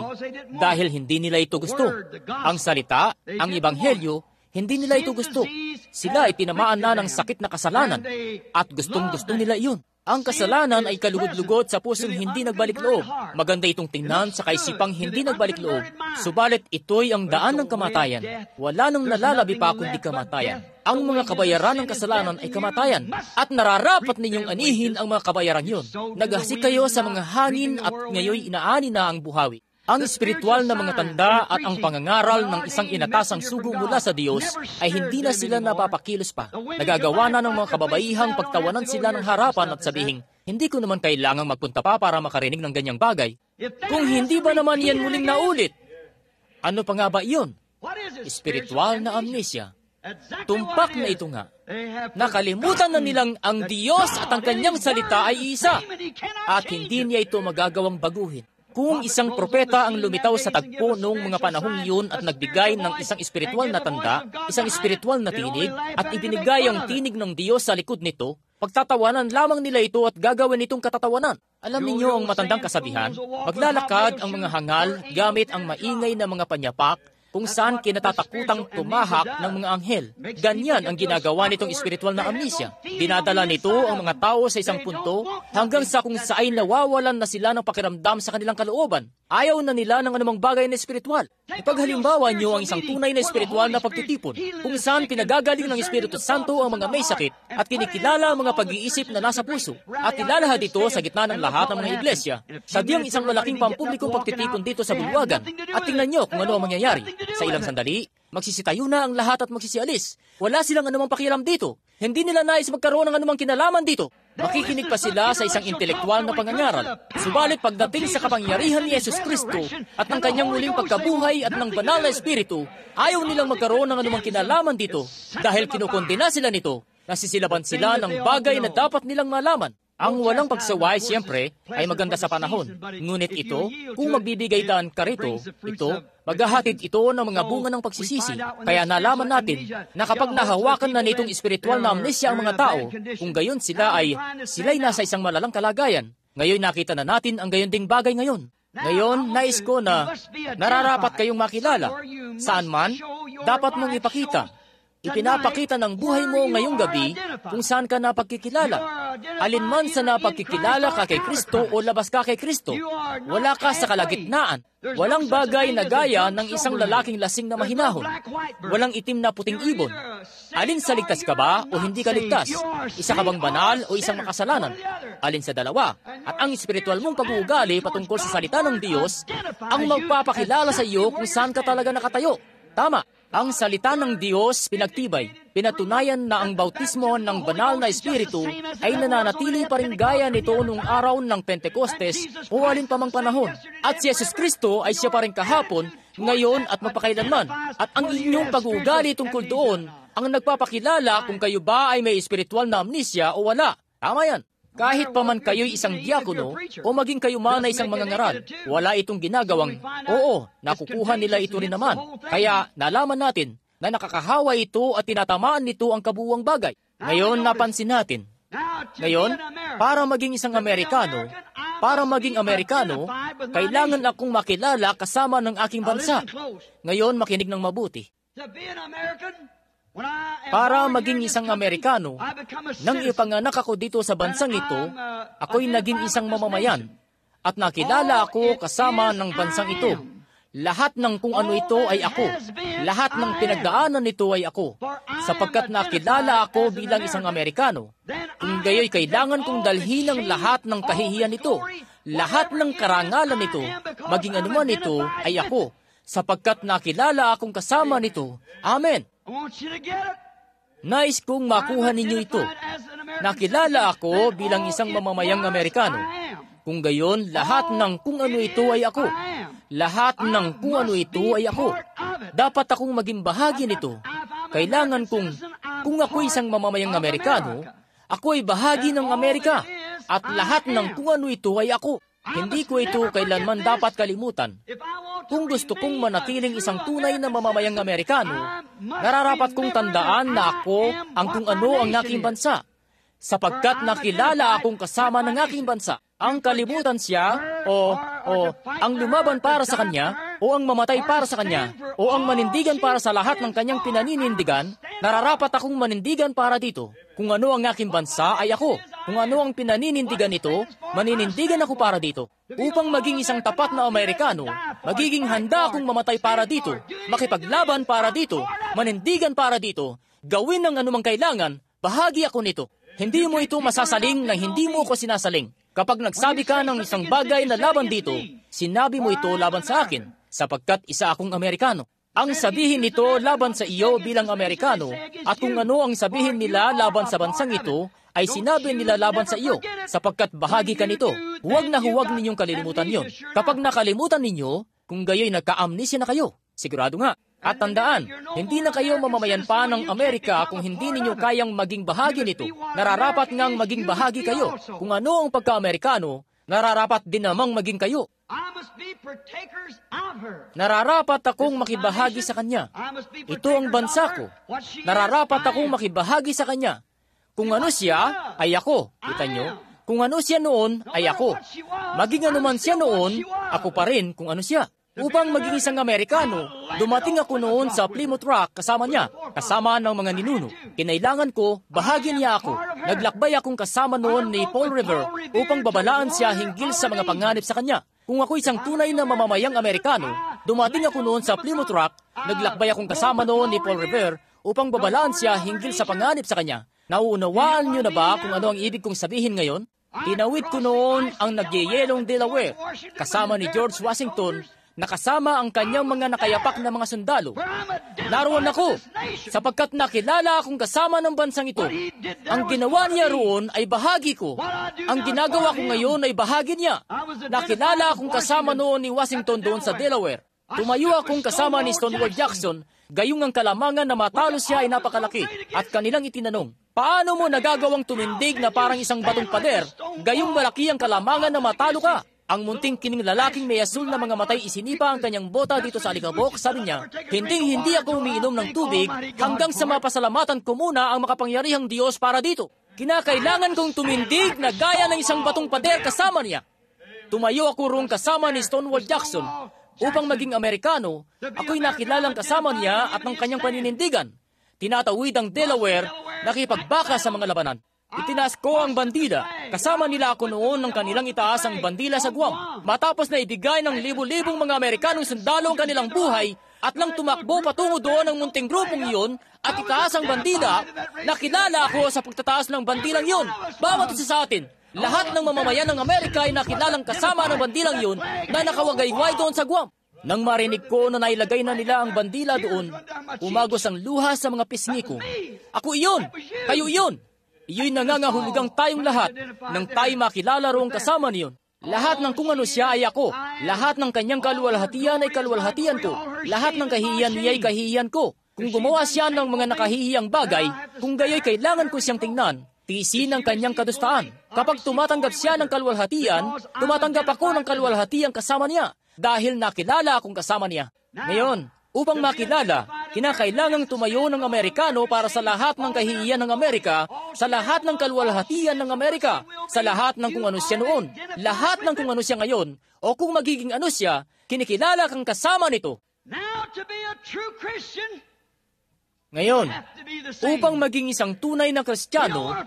dahil hindi nila ito gusto. Ang salita, ang ebanghelyo, hindi nila ito gusto. Sila ay tinamaan na ng sakit na kasalanan at gustong-gusto nila iyon. Ang kasalanan ay kalugod-lugod sa pusong hindi nagbalik loob. Maganda itong tingnan sa kaisipang hindi nagbalik loob. Subalit ito'y ang daan ng kamatayan. Wala nang nalalabi pa kundi kamatayan. Ang mga kabayaran ng kasalanan ay kamatayan. At nararapat ninyong anihin ang mga kabayaran yun. Naghasik kayo sa mga hangin at ngayoy inaani na ang buhawi. Ang espiritual na mga tanda at ang pangangaral ng isang inatasang sugo mula sa Diyos ay hindi na sila napapakilos pa. Nagagawa na ng mga kababaihang pagtawanan sila ng harapan at sabihin, hindi ko naman kailangang magpunta pa para makarinig ng ganyang bagay. Kung hindi ba naman yan muling naulit? Ano pa nga ba iyon? Espiritual na amnesia. Tumpak na ito nga. Nakalimutan na nilang ang Diyos at ang kanyang salita ay isa at hindi niya ito magagawang baguhin. Kung isang propeta ang lumitaw sa tagpo noong mga panahong iyon at nagbigay ng isang espiritual na tanda, isang espiritual na tinig, at ibinigay ang tinig ng Diyos sa likod nito, pagtatawanan lamang nila ito at gagawin itong katatawanan. Alam ninyo ang matandang kasabihan, maglalakad ang mga hangal gamit ang maingay na mga panyapak, kung saan kinatatakutang tumahak ng mga anghel. Ganyan ang ginagawa nitong espiritual na amnesia. Dinadala nito ang mga tao sa isang punto hanggang sa kung saan nawawalan na sila ng pakiramdam sa kanilang kalooban. Ayaw na nila ng anumang bagay na espiritual. Ipaghalimbawa niyo ang isang tunay na espiritual na pagtitipon, kung saan pinagagaling ng Espiritu Santo ang mga may sakit at kinikilala ang mga pag-iisip na nasa puso at ilalahad ito sa gitna ng lahat ng mga iglesia. Sadyang isang malaking pampublikong pagtitipon dito sa bulwagan. At tingnan niyo kung ano ang mangyayari. Sa ilang sandali, magsisitayo na ang lahat at magsisialis. Wala silang anumang pakialam dito. Hindi nila nais magkaroon ng anumang kinalaman dito. Makikinig pa sila sa isang intelektual na pangangaral. Subalit pagdating sa kapangyarihan ni Jesus Kristo at ng kanyang muling pagkabuhay at ng banal na espiritu, ayaw nilang magkaroon ng anumang kinalaman dito dahil kinukondena sila nito. Nasisilaban sila ng bagay na dapat nilang malaman. Ang walang pagsaway, siyempre, ay maganda sa panahon. Ngunit ito, kung magbibigay daan ka rito, ito, maghahatid ito ng mga bunga ng pagsisisi. Kaya nalaman natin na kapag nahawakan na nitong espiritual na amnesia ang mga tao, kung gayon sila'y nasa isang malalang kalagayan. Ngayon nakita na natin ang gayon ding bagay ngayon. Ngayon, nais ko na nararapat kayong makilala. Saan man, dapat mong ipakita. Ipinapakita ng buhay mo ngayong gabi kung saan ka napagkikilala. Alinman sa napagkikilala ka kay Kristo o labas ka kay Kristo, wala ka sa kalagitnaan. Walang bagay na gaya ng isang lalaking lasing na mahinahon. Walang itim na puting ibon. Alin sa ligtas ka ba o hindi ka ligtas? Isa ka bang banal o isang makasalanan? Alin sa dalawa? At ang espiritual mong pag-uugali patungkol sa salita ng Diyos ang magpapakilala sa iyo kung saan ka talaga nakatayo. Tama. Ang salita ng Diyos pinagtibay. Pinatunayan na ang bautismo ng banal na espiritu ay nananatili pa rin gaya nito noong araw ng Pentecostes o alin pa mang panahon. At si Jesus Kristo ay siya pa rin kahapon, ngayon at magpakailanman. At ang inyong pag-uugali tungkol doon ang nagpapakilala kung kayo ba ay may espiritual na amnesia o wala. Tama yan. Kahit pa man kayo'y isang diakono o maging kayo man ay isang mangangaral, wala itong ginagawang, oo, nakukuha nila ito rin naman. Kaya nalaman natin na nakakahawa ito at tinatamaan nito ang kabuuang bagay. Ngayon napansin natin. Ngayon, para maging isang Amerikano, kailangan akong makilala kasama ng aking bansa. Ngayon makinig ng mabuti. Para maging isang Amerikano, nang ipanganak ako dito sa bansang ito, ako'y naging isang mamamayan at nakilala ako kasama ng bansang ito. Lahat ng kung ano ito ay ako. Lahat ng pinagdaanan nito ay ako. Sapagkat nakilala ako bilang isang Amerikano, kung gayo'y kailangan kong dalhin ang lahat ng kahihiyan nito. Lahat ng karangalan nito, maging anuman ito, ay ako. Sapagkat nakilala akong kasama nito. Amen. Nais kong makuha ninyo ito. Nakilala ako bilang isang mamamayang Amerikano. Kung gayon, lahat ng kung ano ito ay ako. Lahat ng kung ano ito ay ako. Dapat akong maging bahagi nito. Kailangan kung ako'y isang mamamayang Amerikano, ako ay bahagi ng Amerika. At lahat ng kung ano ito ay ako. Hindi ko ito kailanman dapat kalimutan. Kung gusto kong manatiling isang tunay na mamamayang Amerikano, nararapat kong tandaan na ako ang kung ano ang aking bansa. Sapagkat nakilala akong kasama ng aking bansa. Ang kalimutan siya, o ang lumaban para sa kanya, o ang mamatay para sa kanya, o ang manindigan para sa lahat ng kanyang pinaninindigan, nararapat akong manindigan para dito. Kung ano ang aking bansa ay ako. Kung ano ang pinaninindigan nito, maninindigan ako para dito. Upang maging isang tapat na Amerikano, magiging handa akong mamatay para dito, makipaglaban para dito, manindigan para dito, gawin ng anumang kailangan, bahagi ako nito. Hindi mo ito masasaling nang hindi mo ko sinasaling. Kapag nagsabi ka ng isang bagay na laban dito, sinabi mo ito laban sa akin, sapagkat isa akong Amerikano. Ang sabihin nito laban sa iyo bilang Amerikano, at kung ano ang sabihin nila laban sa bansang ito, ay sinabi nila laban sa iyo, sapagkat bahagi ka nito. Huwag na huwag ninyong kalilimutan yon. Kapag nakalimutan ninyo, kung gayo'y nagka-amnesia na kayo, sigurado nga. At tandaan, hindi na kayo mamamayan pa ng Amerika kung hindi ninyo kayang maging bahagi nito. Nararapat ngang maging bahagi kayo. Kung ano ang pagka-Amerikano, nararapat din namang maging kayo. I must be partakers of her. Nararapat akong makibahagi sa Kanya. Ito ang bansa ko. Nararapat akong makibahagi sa Kanya. Kung ano siya, ay ako. Kita nyo? Kung ano siya noon, ay ako. Maging ano man siya noon, ako pa rin kung ano siya. Upang maging isang Amerikano, dumating ako noon sa Plymouth Rock kasama niya, kasama ng mga ninuno. Kinailangan ko, bahagi niya ako. Naglakbay akong kasama noon ni Paul Revere upang babalaan siya hinggil sa mga panganib sa kanya. Kung ako isang tunay na mamamayang Amerikano, dumating ako noon sa Plymouth Rock, naglakbay akong kasama noon ni Paul Revere upang babalaan siya hinggil sa panganib sa kanya. Nauunawaan niyo na ba kung ano ang ibig kong sabihin ngayon? Tinawid ko noon ang nagyeyelong Delaware, kasama ni George Washington, nakasama ang kanyang mga nakayapak na mga sundalo. Naroon ako, sapagkat nakilala akong kasama ng bansang ito. Ang ginawa niya roon ay bahagi ko. Ang ginagawa ko ngayon ay bahagi niya. Nakilala akong kasama noon ni Washington doon sa Delaware. Tumayo akong kasama ni Stonewall Jackson, gayong ang kalamangan na matalo siya ay napakalaki. At kanilang itinanong, paano mo nagagawang tumindig na parang isang batong pader, gayong malaki ang kalamangan na matalo ka? Ang munting kining lalaking may asul na mga matay isinipa ang kanyang bota dito sa alikabok. Sabi niya, hindi ako umiinom ng tubig hanggang sa mapasalamatan ko muna ang makapangyarihang Diyos para dito. Kinakailangan kong tumindig na gaya ng isang batong pader kasama niya. Tumayo ako roong kasama ni Stonewall Jackson. Upang maging Amerikano, ako'y nakilalang kasama niya at ng kanyang paninindigan. Tinatawid ang Delaware, nakipagbaka sa mga labanan. Itinaas ko ang bandila. Kasama nila ako noon ng kanilang itaas ang bandila sa Guam. Matapos na ibigay ng libu-libong mga Amerikanong sundalo ang kanilang buhay at lang tumakbo patungo doon ang munting grupong iyon at itaas ang bandila, nakilala ako sa pagtataas ng bandilang iyon. Bawat isa sa atin, lahat ng mamamayan ng Amerika ay nakilalang kasama ng bandilang iyon na nakawagayway doon sa Guam. Nang marinig ko na nailagay na nila ang bandila doon, umagos ang luha sa mga pisngi ko. Ako iyon! Kayo iyon! Iyo'y nangangahulugang tayong lahat nang tayo makilala roong kasama niyon. Lahat ng kung ano siya ay ako. Lahat ng kanyang kaluwalhatian ay kaluwalhatian ko. Lahat ng kahihiyan niya ay kahihiyan ko. Kung gumawa siya ng mga nakahihiyang bagay, kung gayo'y kailangan ko siyang tingnan, tiisin ang kanyang kadustaan. Kapag tumatanggap siya ng kaluwalhatian, tumatanggap ako ng kaluwalhatian kasama niya dahil nakilala akong kasama niya. Ngayon, upang makilala, kinakailangang tumayo ng Amerikano para sa lahat ng kahihiyan ng Amerika, sa lahat ng kaluwalhatian ng Amerika, sa lahat ng kung ano siya noon, lahat ng kung ano siya ngayon, o kung magiging ano siya, kinikilala kang kasama nito. Ngayon, upang maging isang tunay na Kristiyano,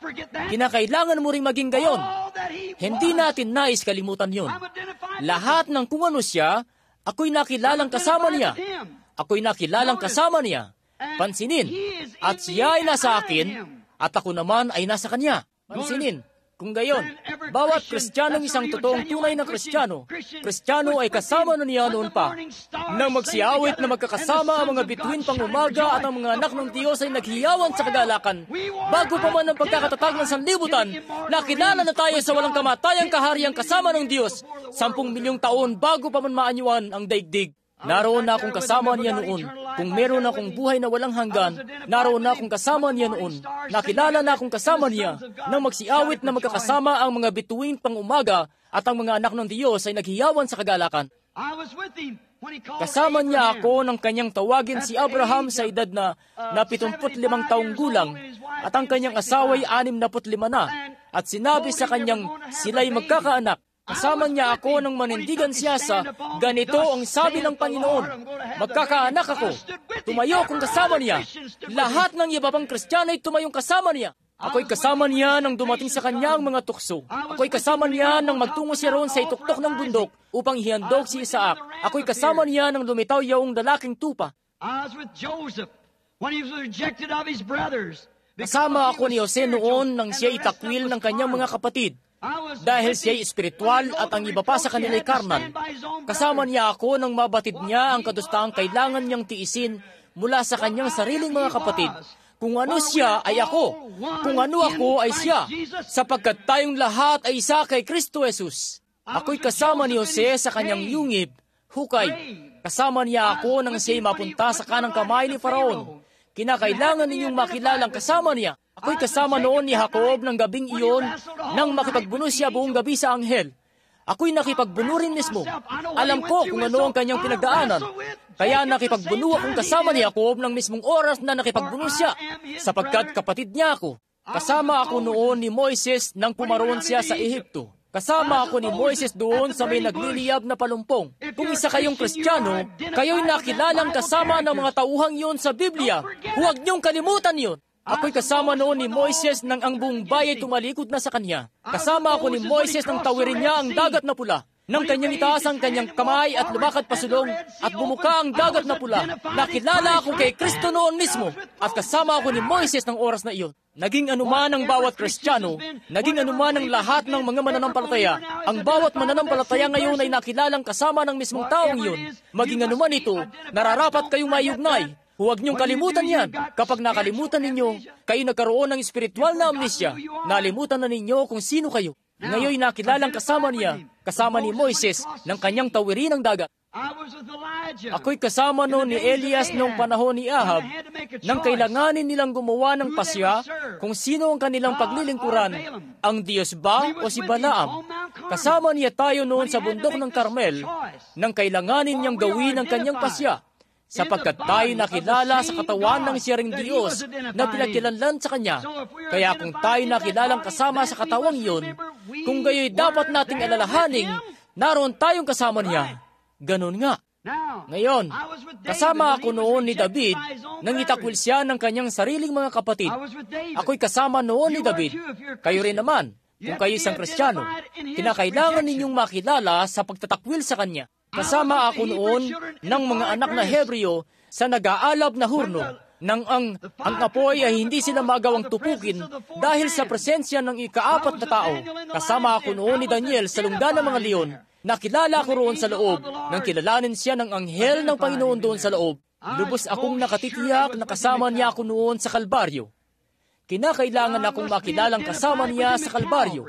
kinakailangan mo ring maging gayon. Hindi natin nais kalimutan yun. Lahat ng kung ano siya, ako'y nakilalang kasama niya. Ako'y nakilalang kasama niya. Pansinin, at siya ay nasa akin, at ako naman ay nasa kanya. Pansinin, kung gayon, bawat Kristiyanong isang totoong tunay na Kristiyano ay kasama na niya noon pa. Nang magsiawit na magkakasama ang mga bituin pang umaga at ang mga anak ng Diyos ay naghiyawan sa kagalakan, bago pa man ang pagkakatatag ng sanlibutan, nakilala na tayo sa walang kamatayang kahariang kasama ng Diyos, 10 milyong taon bago pa man maanyuan ang daigdig. Naroon na akong kasama niya noon. Kung meron akong buhay na walang hanggan, naroon na akong kasama niya noon. Nakilala na akong kasama niya nang magsiawit na magkakasama ang mga bituin pang umaga at ang mga anak ng Diyos ay naghiyawan sa kagalakan. Kasama niya ako nang kanyang tawagin si Abraham sa edad na 75 taong gulang at ang kanyang asawa ay 65 na at sinabi sa kanyang sila'y magkakaanak. Kasama niya ako nang manindigan siya sa ganito ang sabi ng Panginoon. Magkakaanak ako. Tumayo akong kasama niya. Lahat ng iba pang Kristiyano ay tumayong kasama niya. Ako'y kasama niya nang dumating sa kanya ang mga tukso. Ako'y kasama niya nang magtungo siya roon sa ituktok ng bundok upang ihandog si Isaac. Ako'y kasama niya nang lumitaw yaong lalaking tupa. Kasama ako ni Jose noon nang siya itakwil ng kanyang mga kapatid. Dahil siya ay espiritual at ang iba pa sa kanila ay karnal. Kasama niya ako nang mabatid niya ang kadustaang kailangan niyang tiisin mula sa kanyang sariling mga kapatid. Kung ano siya ay ako, kung ano ako ay siya, sapagkat tayong lahat ay isa kay Kristo Jesus. Ako'y kasama ni Jose sa kanyang yungib, hukay. Kasama niya ako nang siya'y mapunta sa kanang kamay ni Faraon. Kinakailangan ninyong makilalang kasama niya. Ako'y kasama noon ni Jacob ng gabing iyon nang makipagbuno siya buong gabi sa anghel. Ako'y nakipagbuno rin mismo. Alam ko kung ano ang kanyang pinagdaanan. Kaya nakipagbuno akong kasama ni Jacob ng mismong oras na nakipagbuno siya, sapagkat kapatid niya ako. Kasama ako noon ni Moises nang pumaroon siya sa Ehipto. Kasama ako ni Moises doon sa may nagliliyab na palumpong. Kung isa kayong Kristiyano, kayo'y nakilalang kasama ng mga tauhang yon sa Biblia. Huwag niyong kalimutan yon. Ako'y kasama noon ni Moises nang ang buong bayay tumalikod na sa kanya. Kasama ako ni Moises nang tawirin niya ang dagat na pula. Nang kanyang itaas ang kanyang kamay at lumakad pasulong at bumuka ang dagat na pula, nakilala ako kay Kristo noon mismo at kasama ako ni Moises ng oras na iyon. Naging anuman ang bawat Kristiyano, naging anuman ang lahat ng mga mananampalataya, ang bawat mananampalataya ngayon ay nakilalang kasama ng mismong taong iyon. Maging anuman ito, nararapat kayong mayugnay. Huwag niyong kalimutan yan. Kapag nakalimutan ninyo, kayo nagkaroon ng espiritual na amnesia. Nalimutan na ninyo kung sino kayo. Ngayon nakilalang kasama niya, kasama ni Moises, ng kanyang tawirin ng dagat. Ako'y kasama noon ni Elias noong panahon ni Ahab, nang kailanganin nilang gumawa ng pasya kung sino ang kanilang paglilingkuran, ang Diyos ba o si Balaam. Kasama niya tayo noon sa bundok ng Carmel, nang kailanganin niyang gawin ang kanyang pasya, sapagkat tayo nakilala sa katawan ng siya ring Diyos na pinagkilanlan sa Kanya. Kaya kung tayo nakilalang kasama sa katawang iyon, kung gayo'y dapat nating alalahaning, naroon tayong kasama niya. Ganun nga. Ngayon, kasama ako noon ni David nang itakwil siya ng kanyang sariling mga kapatid. Ako'y kasama noon ni David. Kayo rin naman, kung kayo isang Kristiyano, kinakailangan ninyong makilala sa pagtatakwil sa Kanya. Kasama ako noon ng mga anak na Hebreo sa nag-aalab na hurno, nang ang apoy ay hindi sila magawang tupukin dahil sa presensya ng ika-4 na tao. Kasama ako noon ni Daniel sa lungga ng mga leon. Nakilala ko roon sa loob nang kilalanin siya ng anghel ng Panginoon doon sa loob. Lubos akong nakatitiyak na kasama niya ako noon sa Kalbaryo. Kinakailangan akong makilalang kasama niya sa Kalbaryo.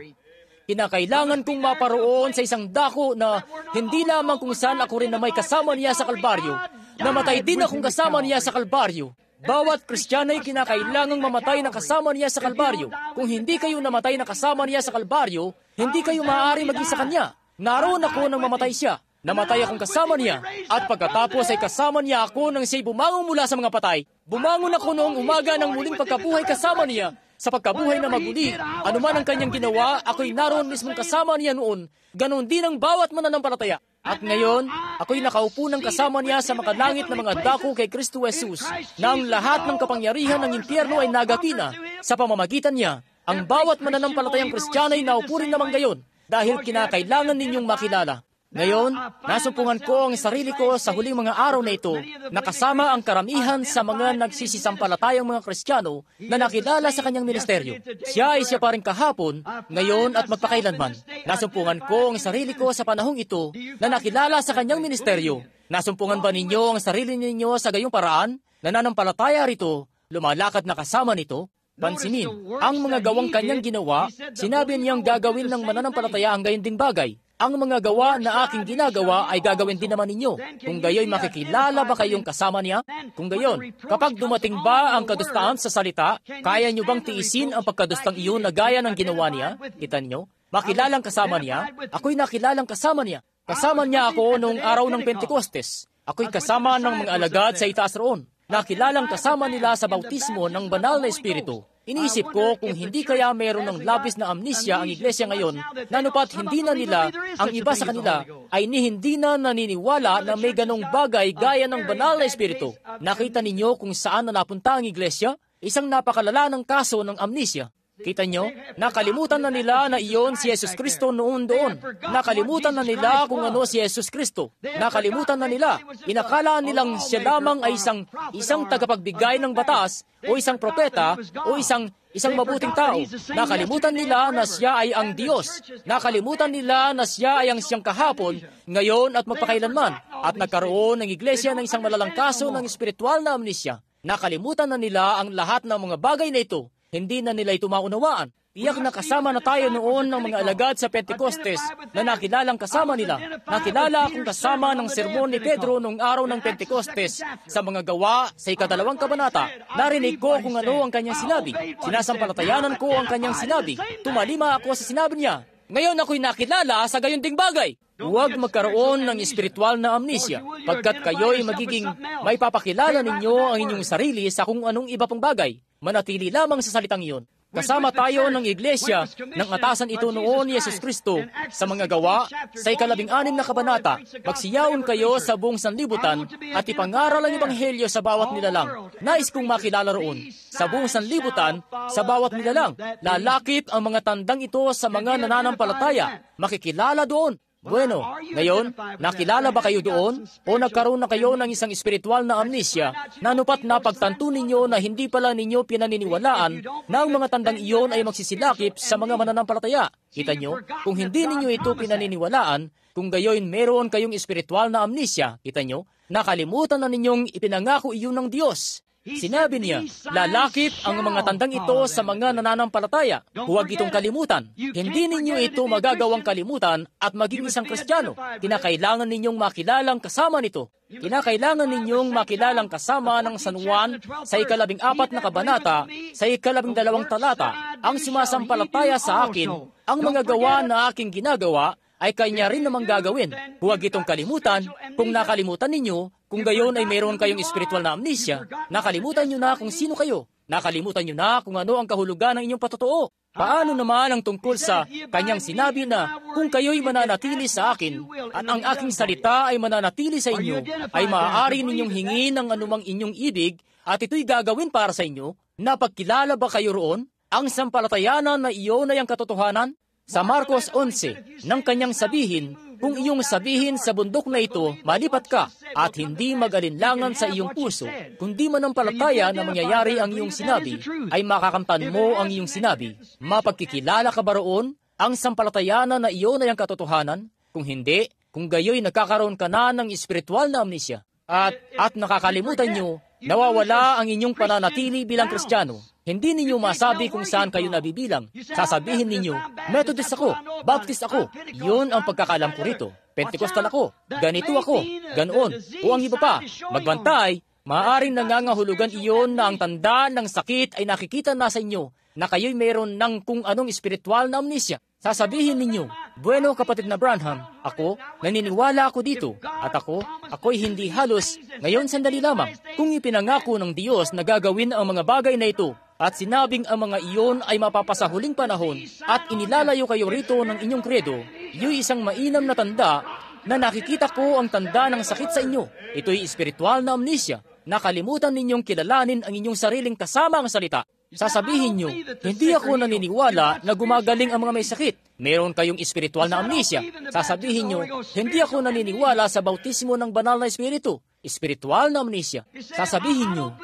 Kinakailangan kong maparoon sa isang dako na hindi lamang kung saan ako rin na may kasama niya sa Kalbaryo. Namatay din akong kasama niya sa Kalbaryo. Bawat Kristiyano ay kinakailangang mamatay ng kasama niya sa Kalbaryo. Kung hindi kayo namatay na kasama niya sa Kalbaryo, hindi kayo maaari maging sa Kanya. Naroon ako nang mamatay siya. Namatay akong kasama niya. At pagkatapos ay kasama niya ako nang siya'y bumangon mula sa mga patay. Bumangon ako noong umaga ng muling pagkabuhay kasama niya. Sa pagkabuhay na maguli, anuman ang kanyang ginawa, ako'y naroon mismong kasama niya noon. Ganon din ang bawat mananampalataya. At ngayon, ako'y nakaupo ng kasama niya sa makalangit na mga dako kay Kristo Jesus, na ang lahat ng kapangyarihan ng impyerno ay nagatina sa pamamagitan niya. Ang bawat mananampalatayang Kristiyano ay naupo rin naman gayon, dahil kinakailangan ninyong makilala. Ngayon, nasumpungan ko ang sarili ko sa huling mga araw na ito, nakasama ang karamihan sa mga nagsisisampalatayang mga Kristiyano na nakilala sa kanyang ministeryo. Siya ay siya pa rin kahapon, ngayon at magpakailanman. Nasumpungan ko ang sarili ko sa panahong ito na nakilala sa kanyang ministeryo. Nasumpungan ba ninyo ang sarili ninyo sa gayong paraan? Nananampalataya rito, lumalakad na kasama nito? Pansinin, ang mga gawang kanyang ginawa, sinabi niyang gagawin ng mananampalataya ang gayon ding bagay. Ang mga gawa na aking ginagawa ay gagawin din naman ninyo. Kung gayo'y makikilala ba kayong kasama niya? Kung gayon, kapag dumating ba ang kadustaan sa salita, kaya niyo bang tiisin ang pagkadustang iyon na gaya ng ginawa niya? Kita niyo? Makilalang kasama niya? Ako'y nakilalang kasama niya. Kasama niya ako noong araw ng Pentecostes. Ako'y kasama ng mga alagad sa itaas roon. Nakilalang kasama nila sa bautismo ng banal na Espiritu. Iniisip ko kung hindi kaya mayroon ng labis na amnesia ang iglesia ngayon, nanupat hindi na nila, ang iba sa kanila, ay hindi na naniniwala na may ganong bagay gaya ng banal na Espiritu. Nakita ninyo kung saan na napunta ang iglesia? Isang napakalala ng kaso ng amnesia. Kita nyo? Nakalimutan na nila na iyon si Jesus Kristo noon doon. Nakalimutan na nila kung ano si Jesus Kristo. Nakalimutan na nila. Inakala nilang siya lamang ay isang tagapagbigay ng batas o isang propeta o isang mabuting tao. Nakalimutan nila na siya ay ang Diyos. Nakalimutan nila na siya ay ang siyang kahapon, ngayon at magpakailanman. At nagkaroon ng iglesia ng isang malalang kaso ng espiritual na amnesia. Nakalimutan na nila ang lahat ng mga bagay na ito. Hindi na nila ito maunawaan. Tiyak na kasama na tayo noon ng mga alagad sa Pentecostes na nakilalang kasama nila. Nakilala akong kasama ng sermon ni Pedro noong araw ng Pentecostes sa mga gawa sa 2 kabanata. Narinig ko kung ano ang kanyang sinabi. Sinasampalatayanan ko ang kanyang sinabi. Tumalima ako sa sinabi niya. Ngayon ako'y nakilala sa gayon ding bagay. Huwag magkaroon ng espiritual na amnesia, pagkat kayo'y magiging may papakilala ninyo ang inyong sarili sa kung anong iba pang bagay. Manatili lamang sa salitang iyon. Kasama tayo ng iglesia nang atasan ito noon ni Yesus Kristo sa mga gawa sa 16 na kabanata. Magsiyaon kayo sa buong sanlibutan at ipangaral ang ebanghelyo sa bawat nilalang. Nais kong makilala roon. Sa buong sanlibutan, sa bawat nilalang. Lalakip ang mga tandang ito sa mga nananampalataya. Makikilala doon. Bueno, ngayon, nakilala ba kayo doon? O nagkaroon na kayo ng isang espiritual na amnesia na anupat napagtanto ninyo na hindi pala ninyo pinaniniwalaan na ang mga tandang iyon ay magsisilakip sa mga mananampalataya? Kita nyo, kung hindi ninyo ito pinaniniwalaan, kung gayoin meron kayong espiritual na amnesia, kita nyo, nakalimutan na ninyong ipinangako iyon ng Diyos. Sinabi niya, lalakip ang mga tandang ito sa mga nananampalataya. Huwag itong kalimutan. Hindi ninyo ito magagawang kalimutan at maging isang Kristiyano. Kinakailangan ninyong makilalang kasama nito. Kinakailangan ninyong makilalang kasama ng San Juan sa 14 na kabanata, sa 12 talata, ang sumasampalataya sa akin, ang mga gawa na aking ginagawa, ay kanya rin namang gagawin. Huwag itong kalimutan. Kung nakalimutan ninyo, kung gayon ay mayroon kayong espiritual na amnesia, nakalimutan nyo na kung sino kayo. Nakalimutan nyo na kung ano ang kahulugan ng inyong patotoo. Paano naman ang tungkol sa kanyang sinabi na kung kayo'y mananatili sa akin at ang aking salita ay mananatili sa inyo, ay maaari ninyong hingin ang anumang inyong ibig at ito'y gagawin para sa inyo? Napagkilala ba kayo roon? Ang sampalatayanan na iyon ay ang katotohanan? Sa Marcos 11, nang kanyang sabihin, kung iyong sabihin sa bundok na ito, malipat ka, at hindi mag-alinlangan sa iyong puso, kundi manampalataya na mangyayari ang iyong sinabi, ay makakamtan mo ang iyong sinabi. Mapagkikilala ka ba roon? Ang sampalatayanan na iyon ay ang katotohanan? Kung hindi, kung gayoy nagkakaroon ka na ng espiritual na amnesia, at nakakalimutan nyo, nawawala ang inyong pananatili bilang Kristiyano. Hindi ninyo masabi kung saan kayo nabibilang. Sasabihin ninyo, Methodist ako, Baptist ako. Yun ang pagkakalam ko rito. Pentecostal ako, ganito ako, ganoon. O ang iba pa, magbantay, maaaring nangangahulugan iyon na ang tanda ng sakit ay nakikita na sa inyo na kayo'y mayroon ng kung anong espiritual na amnesia. Sasabihin ninyo, bueno kapatid na Branham, ako, naniniwala ako dito, at ako'y hindi halos, ngayon sandali lamang, kung ipinangako ng Diyos na gagawin ang mga bagay na ito, at sinabing ang mga iyon ay mapapasahuling panahon, at inilalayo kayo rito ng inyong kredo, iyo'y isang mainam na tanda na nakikita ko ang tanda ng sakit sa inyo. Ito'y espiritual na amnesia. Nakalimutan ninyong kilalanin ang inyong sariling kasama ang salita. Sasabihin nyo, hindi ako naniniwala na gumagaling ang mga may sakit. Meron kayong espiritual na amnesia. Sasabihin nyo, hindi ako naniniwala sa bautismo ng banal na espiritu. Espiritual na amnesia. Sasabihin nyo,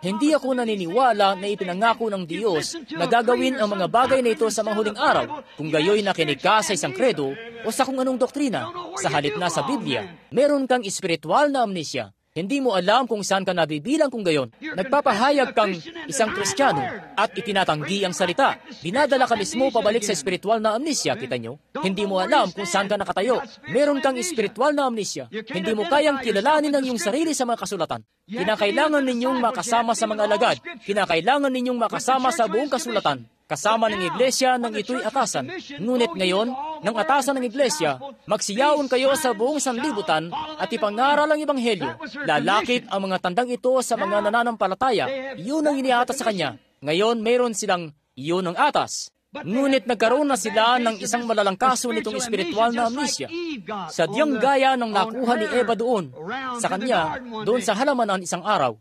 hindi ako naniniwala na ipinangako ng Diyos na gagawin ang mga bagay na ito sa mga huling araw, kung gayoy nakinig ka sa isang kredo o sa kung anong doktrina. Sa halip na sa Biblia, meron kang espiritual na amnesia. Hindi mo alam kung saan ka nabibilang kung gayon. Nagpapahayag kang isang Kristiyano at itinatanggi ang salita. Dinadala ka mismo pabalik sa espiritual na amnesia, kita nyo? Hindi mo alam kung saan ka nakatayo. Meron kang espiritual na amnesia. Hindi mo kayang kilalanin ang iyong sarili sa mga kasulatan. Kinakailangan ninyong makasama sa mga alagad. Kinakailangan ninyong makasama sa buong kasulatan. Kasama ng iglesia nang ito'y atasan. Ngunit ngayon, ng atasan ng iglesia, magsiyaon kayo sa buong sanlibutan at ipangaral ang ebanghelyo. Lalakip ang mga tandang ito sa mga nananampalataya. Iyon ang iniatas sa kanya. Ngayon, mayroon silang iyon ang atas. Ngunit nagkaroon na sila ng isang malalang kaso nitong espiritual na amnesia. Sadyang gaya ng nakuha ni Eva doon, sa kanya, doon sa halamanan isang araw.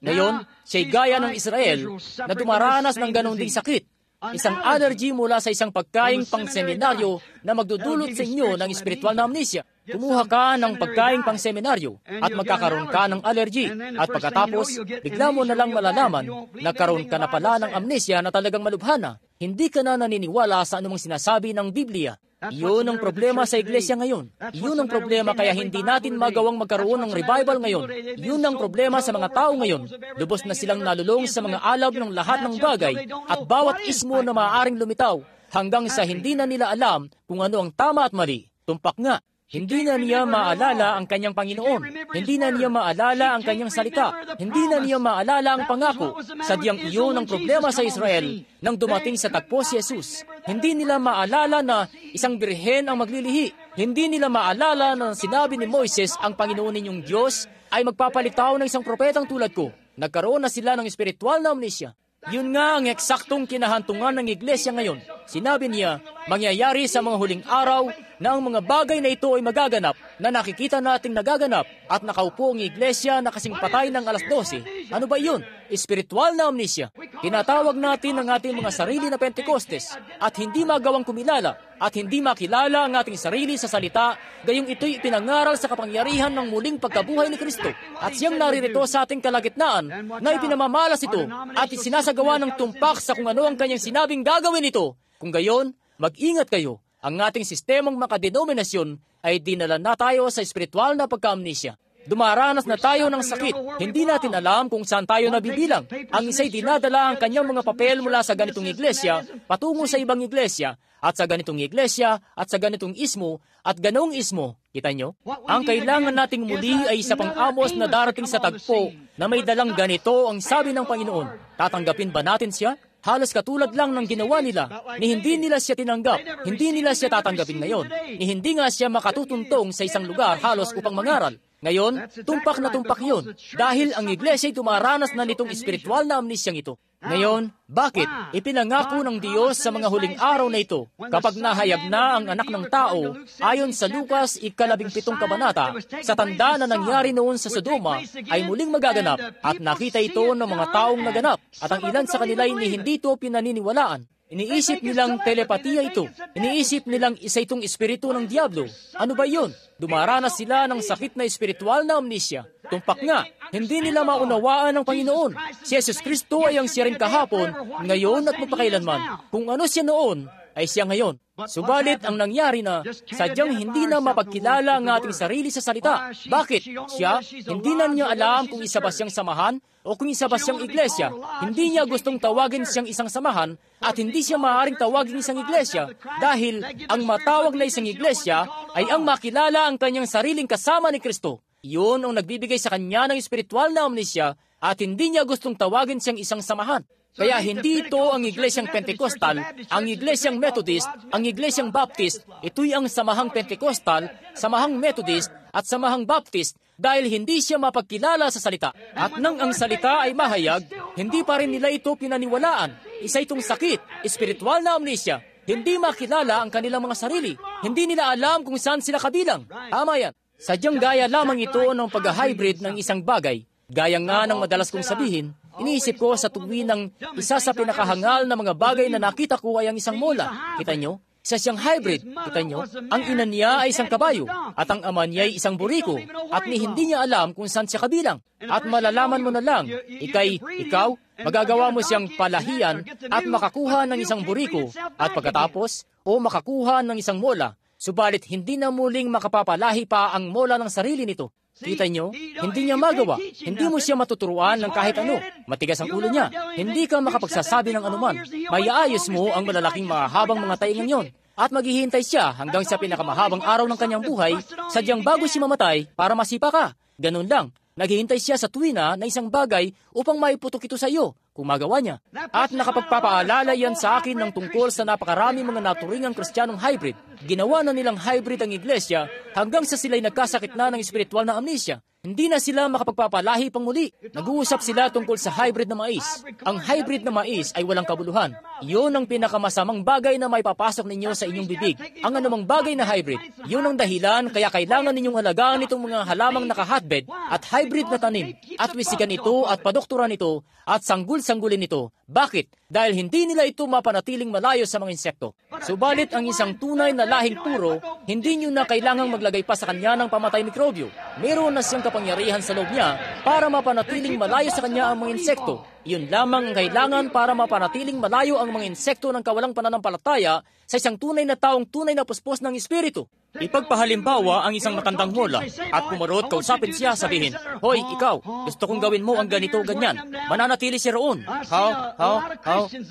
Ngayon, siya'y gaya ng Israel na dumaranas ng ganong ding sakit. Isang allergy mula sa isang pagkaing pang-seminaryo na magdudulot sa inyo ng espiritual na amnesia. Kumuha ka ng pagkaing pang-seminaryo at magkakaroon ka ng allergy. At pagkatapos, bigla mo na lang malalaman, nagkaroon ka na pala ng amnesia na talagang malubhana. Hindi ka na naniniwala sa anumang sinasabi ng Biblia. Iyon ang problema sa iglesia ngayon. Iyon ang problema kaya hindi natin magawang magkaroon ng revival ngayon. Iyon ang problema sa mga tao ngayon. Lubos na silang nalulong sa mga alab ng lahat ng bagay at bawat ismo na maaaring lumitaw hanggang sa hindi na nila alam kung ano ang tama at mali. Tumpak nga. Hindi na niya maalala ang kanyang Panginoon. Hindi na niya maalala ang kanyang salita. Hindi na niya maalala ang pangako. Sadyang iyon ang problema sa Israel nang dumating sa tagpo si Jesus. Hindi nila maalala na isang birhen ang maglilihi. Hindi nila maalala na sinabi ni Moises, ang Panginoon ninyong Diyos ay magpapalitaw ng isang propetang tulad ko. Nagkaroon na sila ng espiritual na amnesia. Yun nga ang eksaktong kinahantungan ng iglesia ngayon. Sinabi niya, mangyayari sa mga huling araw na ang mga bagay na ito ay magaganap na nakikita nating nagaganap at nakaupo ang iglesia na kasing patay ng alas 12. Ano ba yun? Espiritual na amnesia. Tinatawag natin ang ating mga sarili na Pentecostes at hindi magawang kumilala at hindi makilala ang ating sarili sa salita, gayong ito'y ipinangaral sa kapangyarihan ng muling pagkabuhay ni Kristo. At siyang naririto sa ating kalagitnaan na ipinamamalas ito at isinasagawa ng tumpak sa kung ano ang kanyang sinabing gagawin ito. Kung gayon, mag-ingat kayo. Ang ating sistemang makadenominasyon ay dinala na tayo sa espiritual na pagka-amnesia. Dumaranas na tayo ng sakit. Hindi natin alam kung saan tayo nabibilang. Ang isa'y dinadala ang kanyang mga papel mula sa ganitong iglesia patungo sa ibang iglesia, at sa ganitong iglesia, at sa ganitong ismo, at ganong ismo. Kita nyo? Ang kailangan nating muli ay isa pang Amos na darating sa tagpo na may dalang ganito ang sabi ng Panginoon. Tatanggapin ba natin siya? Halos katulad lang ng ginawa nila, ni hindi nila siya tinanggap, hindi nila siya tatanggapin ngayon, ni hindi nga siya makatutuntong sa isang lugar halos upang mangaral. Ngayon, tumpak na tumpak yun, dahil ang iglesia ay dumaranas na nitong espiritual na amnesyang ito. Ngayon, bakit? Ipinangako ng Diyos sa mga huling araw na ito, kapag nahayag na ang anak ng tao, ayon sa Lucas 17 kabanata, sa tanda na nangyari noon sa Sodoma, ay muling magaganap, at nakita ito ng mga taong naganap, at ang ilan sa kanila ay hindi ito pinaniniwalaan. Iniisip nilang telepatiya ito. Iniisip nilang isa itong espiritu ng Diablo. Ano ba yun? Dumaranas sila ng sakit na espiritual na amnesia. Tumpak nga, hindi nila maunawaan ng Panginoon. Si Jesus Kristo ay ang siya rin kahapon, ngayon at magpakailanman. Kung ano siya noon, ay siya ngayon. Subalit ang nangyari na, sadyang hindi na mapagkilala ang ating sarili sa salita. Bakit? Siya, hindi na niya alam kung isa ba siyang samahan o kung isa ba siyang iglesia. Hindi niya gustong tawagin siyang isang samahan at hindi siya maaaring tawagin isang iglesia dahil ang matawag na isang iglesia ay ang makilala ang kanyang sariling kasama ni Kristo. Iyon ang nagbibigay sa kanya ng espiritual na amnesia at hindi niya gustong tawagin siyang isang samahan. Kaya hindi ito ang iglesyang Pentecostal, ang iglesyang Methodist, ang iglesyang Baptist. Ito'y ang samahang Pentecostal, samahang Methodist, at samahang Baptist dahil hindi siya mapagkilala sa salita. At nang ang salita ay mahayag, hindi pa rin nila ito pinaniwalaan. Isa itong sakit, espiritual na amnesia. Hindi makilala ang kanilang mga sarili. Hindi nila alam kung saan sila kabilang. Tama yan. Sadyang gaya lamang ito ng pag-hybrid ng isang bagay. Gaya nga ng madalas kong sabihin, iniisip ko sa tuwin ng isa sa pinakahangal na mga bagay na nakita ko ay ang isang mola. Kita nyo? Isa siyang hybrid. Kita nyo? Ang ina niya ay isang kabayo at ang ama niya ay isang buriko at hindi niya alam kung saan siya kabilang. At malalaman mo na lang, ikaw, magagawa mo siyang palahian at makakuha ng isang buriko at pagkatapos, makakuha ng isang mola. Subalit hindi na muling makapapalahi pa ang mola ng sarili nito. Kita nyo? Hindi niya magawa. Hindi mo siya matuturuan ng kahit ano. Matigas ang ulo niya. Hindi ka makapagsasabi ng anuman. Maiaayos mo ang malalaking mahabang mga taingan yon. At maghihintay siya hanggang sa pinakamahabang araw ng kanyang buhay, sadyang bago siya mamatay para masipa ka. Ganun lang. Naghihintay siya sa tuwina na isang bagay upang maiputok ito sa iyo kung magawa niya. At nakapagpapaalala yan sa akin ng tungkol sa napakarami mga naturingang Kristiyanong hybrid. Ginawa na nilang hybrid ang iglesia hanggang sa sila'y nagkasakit na ng espiritual na amnesia. Hindi na sila makapagpapalahi pang muli. Nag-uusap sila tungkol sa hybrid na mais. Ang hybrid na mais ay walang kabuluhan. Iyon ang pinakamasamang bagay na may papasok ninyo sa inyong bibig. Ang anumang bagay na hybrid. Iyon ang dahilan kaya kailangan ninyong alagaan itong mga halamang naka-hotbed at hybrid na tanim. At wisigan ito at padoktoran ito at sanggul-sanggulin ito. Bakit? Dahil hindi nila ito mapanatiling malayo sa mga insekto. Subalit ang isang tunay na lahing puro, hindi nyo na kailangang maglagay pa sa kanya ng pamatay mikrobyo. Meron na siyang kapangyarihan sa loob niya para mapanatiling malayo sa kanya ang mga insekto. Iyon lamang ang kailangan para mapanatiling malayo ang mga insekto ng kawalang pananampalataya sa isang tunay na taong tunay na puspos ng espiritu. Ipagpahalimbawa ang isang matandang mola at pumarot kausapin siya sabihin, "Hoy, ikaw, gusto kong gawin mo ang ganito ganyan." Mananatili siya roon.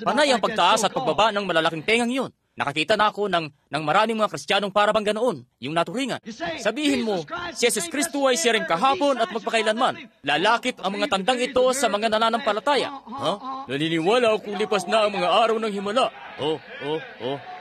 Panay ang pagtaas at pagbaba ng malalaking tengang yun. Nakakita na ako ng maraming mga Kristiyanong para bang ganoon, yung naturingan. Sabihin mo, si Jesus Kristo ay siya rin kahapon at magpakailanman. Lalakip ang mga tandang ito sa mga nananampalataya. Naniniwala akong lipas na ang mga araw ng himala.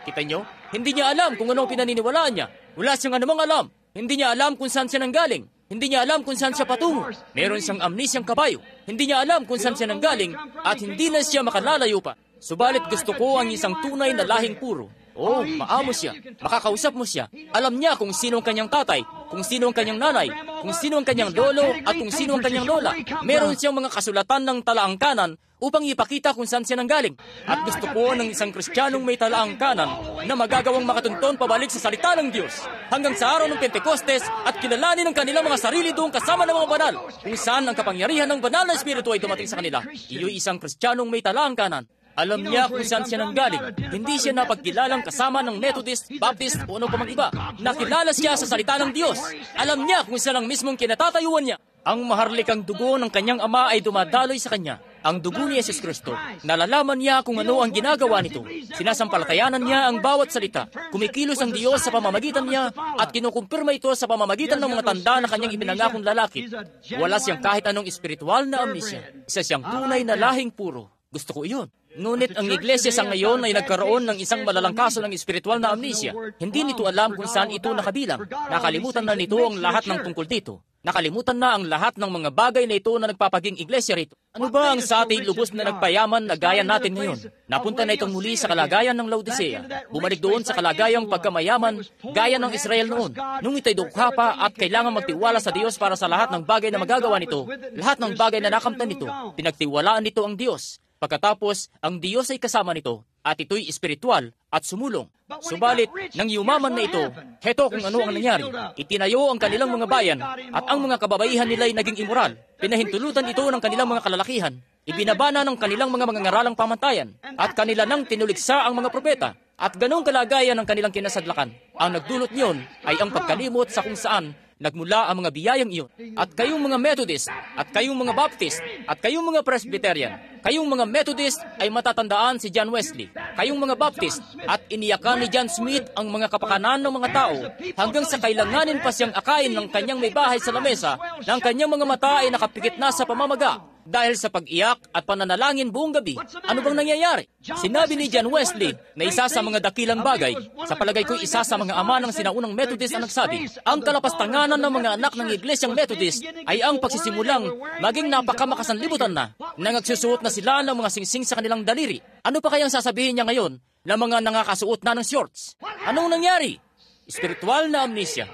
Kita nyo? Hindi niya alam kung ano ang pinaniniwalaan niya. Wala siyang anumang alam. Hindi niya alam kung saan siya nanggaling. Hindi niya alam kung saan siya patungo. Meron siyang amnesyang kabayo. Hindi niya alam kung saan siya nanggaling at hindi na siya makalalayo pa. Subalit gusto ko ang isang tunay na lahing puro. Maamo siya. Makakausap mo siya. Alam niya kung sino ang kanyang tatay, kung sino ang kanyang nanay, kung sino ang kanyang lolo, at kung sino ang kanyang lola. Meron siyang mga kasulatan ng talaang kanan upang ipakita kung saan siya nanggaling. At gusto ko ng isang Kristiyanong may talaang kanan na magagawang makatunton pabalik sa salita ng Diyos hanggang sa araw ng Pentecostes at kilalanin ang kanilang mga sarili doon kasama ng mga banal kung saan ang kapangyarihan ng banal na Espiritu ay dumating sa kanila. Iyo'y isang Kristiyanong may talaang kanan. Alam niya kung saan siya nanggaling. Hindi siya napagkilalang kasama ng Methodist, Baptist o ano pa mang iba. Nakilala siya sa salita ng Diyos. Alam niya kung saan ang mismong kinatatayuan niya. Ang maharlikang dugo ng kanyang ama ay dumadaloy sa kanya. Ang dugo ni Jesus Kristo. Nalalaman niya kung ano ang ginagawa nito. Sinasampalatayanan niya ang bawat salita. Kumikilos ang Diyos sa pamamagitan niya at kinukumpirma ito sa pamamagitan ng mga tanda na kanyang ipinangakong lalaki. Wala siyang kahit anong espiritual na amnesia. Isa siyang tunay na lahing puro. Gusto ko iyon. Ngunit ang iglesia sa ngayon ay nagkaroon ng isang malalang kaso ng espiritual na amnesia. Hindi nito alam kung saan ito nakabilang. Nakalimutan na nito ang lahat ng tungkol dito. Nakalimutan na ang lahat ng mga bagay na ito na nagpapaging iglesia rito. Ano ba ang sa ating lubos na nagpayaman na gaya natin ngayon? Napunta na itong muli sa kalagayan ng Laodicea. Bumalik doon sa kalagayang pagkamayaman gaya ng Israel noon. Nung ito'y dukha pa at kailangan magtiwala sa Diyos para sa lahat ng bagay na magagawa nito, lahat ng bagay na nakamtan nito, pinagtiwalaan nito ang Diyos. Pagkatapos, ang Diyos ay kasama nito, at ito'y espiritual at sumulong. Subalit, nang yumaman na ito, heto kung ano ang nangyari. Itinayo ang kanilang mga bayan, at ang mga kababaihan nila ay naging immoral. Pinahintulutan ito ng kanilang mga kalalakihan. Ibinabana ng kanilang mga ngaralang pamantayan, at kanila nang tinuliksa ang mga propeta. At ganong kalagayan ang kanilang kinasadlakan. Ang nagdulot niyon ay ang pagkalimot sa kung saan nagmula ang mga biyayang iyon. At kayong mga Methodist, at kayong mga Baptist, at kayong mga Presbyterian, kayong mga Methodist ay matatandaan si John Wesley. Kayong mga Baptist, at iniyakan ni John Smith ang mga kapakanan ng mga tao hanggang sa kailanganin pa siyang akayin ng kanyang may bahay sa lamesa na ang kanyang mga mata ay nakapikit na sa pamamaga dahil sa pag-iyak at pananalangin buong gabi. Ano bang nangyayari? Sinabi ni John Wesley na isa sa mga dakilang bagay, sa palagay ko isa sa mga ama ng sinaunang Methodist ang nagsabi, ang kalapastanganan ng mga anak ng Iglesyang Methodist ay ang pagsisimulang maging napakamakasanlibutan na nagsusuot na sila ng mga singsing sa kanilang daliri. Ano pa kayang sasabihin niya ngayon na mga nangakasuot na ng shorts? Anong nangyari? Espiritual na amnesia.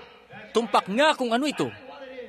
Tumpak nga kung ano ito.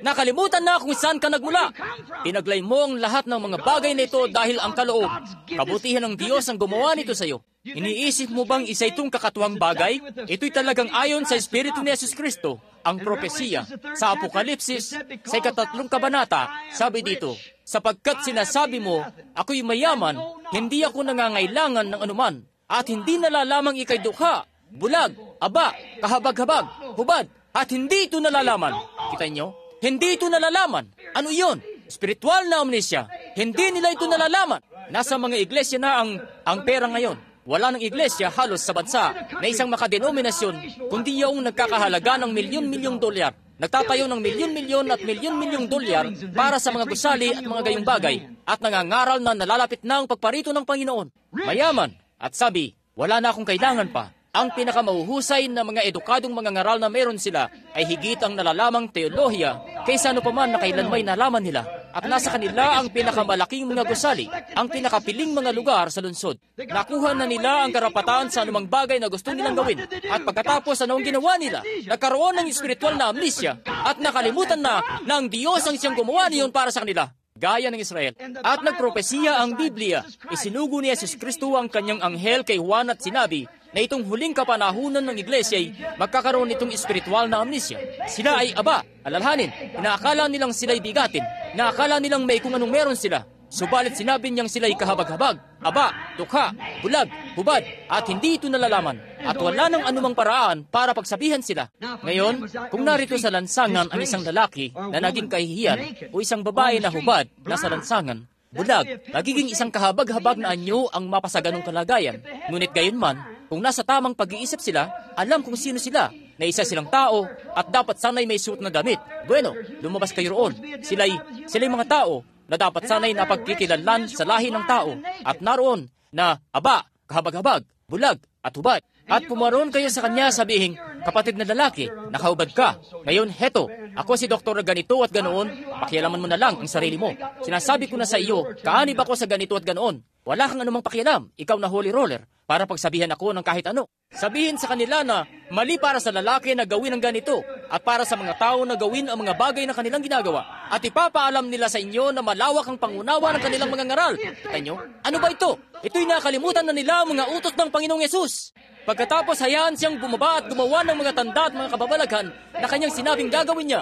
Nakalimutan na kung saan ka nagmula. Pinaglay mo ang lahat ng mga bagay na ito dahil ang kaloob. Kabutihan ng Diyos ang gumawa nito sa iyo. Iniisip mo bang isa itong kakatuwang bagay? Ito'y talagang ayon sa Espiritu ni Jesus Kristo. Ang propesiya sa Apokalipsis, sa 3 kabanata, sabi dito, sapagkat sinasabi mo, ako'y mayaman, hindi ako nangangailangan ng anuman, at hindi nalalamang ikay dukha, bulag, aba, kahabag-habag, hubad, at hindi ito nalalaman. Kita niyo? Hindi ito nalalaman. Ano iyon? Spiritual na amnesia. Hindi nila ito nalalaman. Nasa mga iglesia na ang pera ngayon. Wala ng iglesia halos sa bansa na isang makadenominasyon kundi yung nagkakahalaga ng milyon-milyong dolyar. Nagtatayo ng milyon-milyon at milyon-milyong dolyar para sa mga gusali at mga gayong bagay at nangangaral na nalalapit na ang pagparito ng Panginoon. Mayaman at sabi, wala na akong kailangan pa. Ang pinakamahuhusay na mga edukadong mga ngaral na meron sila ay higit ang nalalamang teolohiya kaysa ano pa man na kailanmay nalaman nila. At nasa kanila ang pinakamalaking mga gusali, ang pinakapiling mga lugar sa lungsod. Nakuha na nila ang karapatan sa anumang bagay na gusto nilang gawin. At pagkatapos ano ang ginawa nila? Nagkaroon ng espiritual na amnesia at nakalimutan na ang Diyos ang siyang gumawa niyon para sa kanila. Gaya ng Israel. At nagpropesiya ang Biblia. Isinugo ni Jesus Kristo ang kanyang anghel kay Juan at sinabi na itong huling kapanahunan ng iglesia ay magkakaroon nitong espiritual na amnesia. Sila ay aba, alalhanin, inaakala nilang sila'y bigatin, inaakala nilang may kung anong meron sila. Subalit sinabi niyang sila'y kahabag-habag, aba, dukha, bulag, hubad, at hindi ito nalalaman. At wala nang anumang paraan para pagsabihan sila. Ngayon, kung narito sa lansangan ang isang lalaki na naging kahihiyan o isang babae na hubad na sa lansangan, bulag, nagiging isang kahabag-habag na anyo ang mapasaganong kalagayan. Ngunit gayon man, Kung nasa tamang pag-iisip sila, alam kung sino sila, na isa silang tao at dapat sanay may suot na damit. Bueno, lumabas kayo roon. Sila'y mga tao na dapat sanay na pagkikilanlan sa lahi ng tao at naroon na aba, kahabag-habag, bulag at hubad. At pumaroon kayo sa kanya sabihing, kapatid na lalaki, nakahubad ka. Ngayon, heto, ako si doktor na ganito at ganoon, pakialaman mo na lang ang sarili mo. Sinasabi ko na sa iyo, kaanib ako sa ganito at ganoon. Wala kang anumang pakialam, ikaw na holy roller, para pagsabihan ako ng kahit ano. Sabihin sa kanila na mali para sa lalaki na gawin ang ganito at para sa mga tao na gawin ang mga bagay na kanilang ginagawa. At ipapaalam nila sa inyo na malawak ang pangunawa ng kanilang mga ngaral. Kita nyo? Ano ba ito? Ito'y nakalimutan na nila ang mga utos ng Panginoong Yesus. Pagkatapos hayaan siyang bumaba at gumawa ng mga tanda at mga kababalaghan na kanyang sinabing gagawin niya.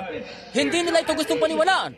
Hindi nila ito gustong paniwalaan.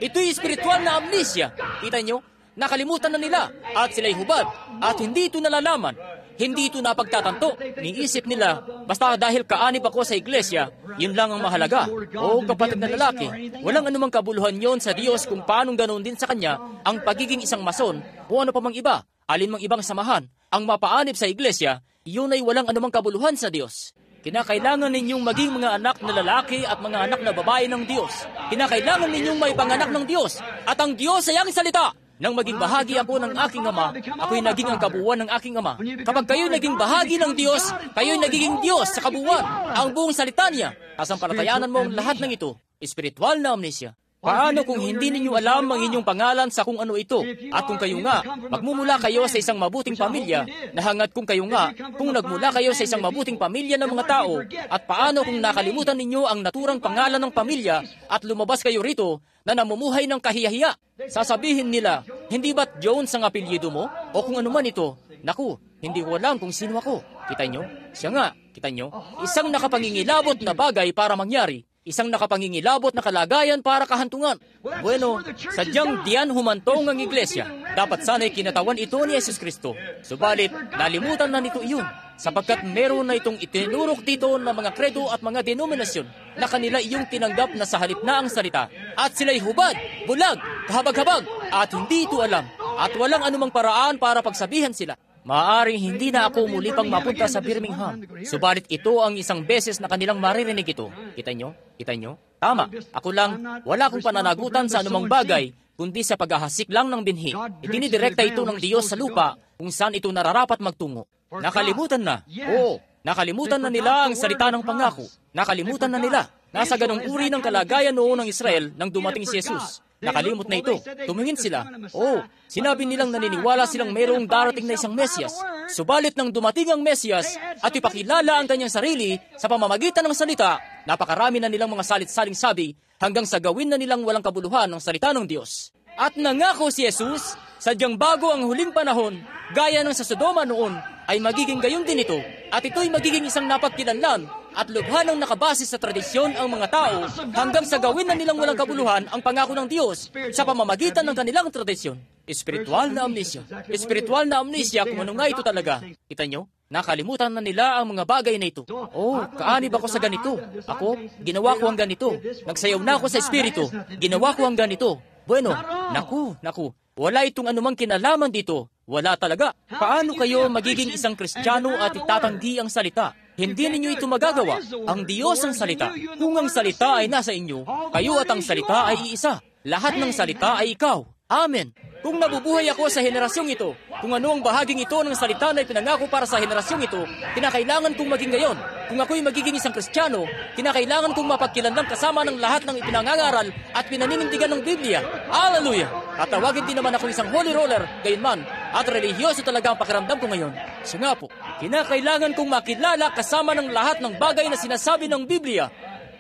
Ito'y espiritual na amnesia. Kita nyo? Nakalimutan na nila at sila'y hubad at hindi ito nalalaman. Hindi ito napagtatanto. Niisip nila, basta dahil kaanib ako sa iglesia, yun lang ang mahalaga. O kapatid na lalaki, walang anumang kabuluhan yon sa Diyos kung paanong ganoon din sa Kanya ang pagiging isang mason o ano pa mang iba, alin mang ibang samahan. Ang mapaanib sa iglesia, yun ay walang anumang kabuluhan sa Diyos. Kinakailangan ninyong maging mga anak na lalaki at mga anak na babae ng Diyos. Kinakailangan ninyong may panganak ng Diyos at ang Diyos ay ang salita. Nang maging bahagi ako ng aking Ama, ako'y naging ang kabuuan ng aking Ama. Kapag kayo'y naging bahagi ng Diyos, kayo'y nagiging Diyos sa kabuuan, ang buong salita niya. Kasampalatayanan mo ang lahat ng ito. Espiritual na amnesia. Paano kung hindi ninyo alam ang inyong pangalan sa kung ano ito? At kung kayo nga, magmumula kayo sa isang mabuting pamilya, nahangat kung kayo nga, kung nagmula kayo sa isang mabuting pamilya ng mga tao, at paano kung nakalimutan ninyo ang naturang pangalan ng pamilya at lumabas kayo rito na namumuhay ng kahiyahiya? Sasabihin nila, hindi ba't Jones ang apelyido mo? O kung ano man ito, naku, hindi ko alam kung sino ako. Kita nyo? Siya nga, kita nyo? Isang nakapangingilabot na bagay para mangyari. Isang nakapangingilabot na kalagayan para kahantungan. Bueno, sadyang diyan humantong ang iglesia. Dapat sana'y kinatawan ito ni Jesus Kristo. Subalit, nalimutan na nito iyon. Sapagkat meron na itong itinurok dito ng mga kredo at mga denominasyon na kanila iyong tinanggap na sa halip na ang salita. At sila'y hubad, bulag, kahabag-habag, at hindi ito alam. At walang anumang paraan para pagsabihan sila. Maaaring hindi na ako muli pang mapunta sa Birmingham. Subalit ito ang isang beses na kanilang maririnig ito. Kita nyo? Kita nyo? Tama. Ako lang, wala akong pananagutan sa anumang bagay, kundi sa paghahasik lang ng binhi. Itinidirekta ito ng Diyos sa lupa kung saan ito nararapat magtungo. Nakalimutan na. Oo, nakalimutan na nila ang salita ng pangako. Nakalimutan na nila. Nasa ganong uri ng kalagayan noon ng Israel nang dumating si Jesus. Nakalimot na ito. Tumingin sila. Oo, sinabi nilang naniniwala silang mayroong darating na isang Mesyas. Subalit nang dumating ang Mesyas at ipakilala ang kanyang sarili sa pamamagitan ng salita, napakarami na nilang mga salit-saling sabi hanggang sa gawin na nilang walang kabuluhan ng salita ng Diyos. At nangako si Jesus, sadyang bago ang huling panahon, gaya ng sa Sodoma noon, ay magiging gayon din ito. At ito'y magiging isang napagkilanlan at lubhanang nakabase sa tradisyon ang mga tao hanggang sa gawin na nilang walang kabuluhan ang pangako ng Diyos sa pamamagitan ng kanilang tradisyon. Espiritual na amnesia. Espiritual na amnesia kung ano nga ito talaga. Kita nyo? Nakalimutan na nila ang mga bagay na ito. Oh, kaanib ako sa ganito. Ako, ginawa ko ang ganito. Nagsayaw na ako sa espiritu. Ginawa ko ang ganito. Bueno, naku. Wala itong anumang kinalaman dito. Wala talaga. Paano kayo magiging isang Kristiyano at itatanggi ang salita? Hindi ninyo ito magagawa. Ang Diyos ang salita. Kung ang salita ay nasa inyo, kayo at ang salita ay iisa. Lahat ng salita ay ikaw. Amen. Kung nabubuhay ako sa henerasyong ito, kung ano ang bahaging ito ng salita na ipinangako para sa henerasyong ito, kinakailangan kong maging gayon. Kung ako'y magiging isang Kristiyano, kinakailangan kong mapagkilanlan kasama ng lahat ng ipinangangaral at pinaninindigan ng Biblia. Hallelujah! At tawagin din naman ako isang holy roller, gayunman, at religyoso talaga ang pakiramdam ko ngayon. So nga po, kinakailangan kong makilala kasama ng lahat ng bagay na sinasabi ng Biblia.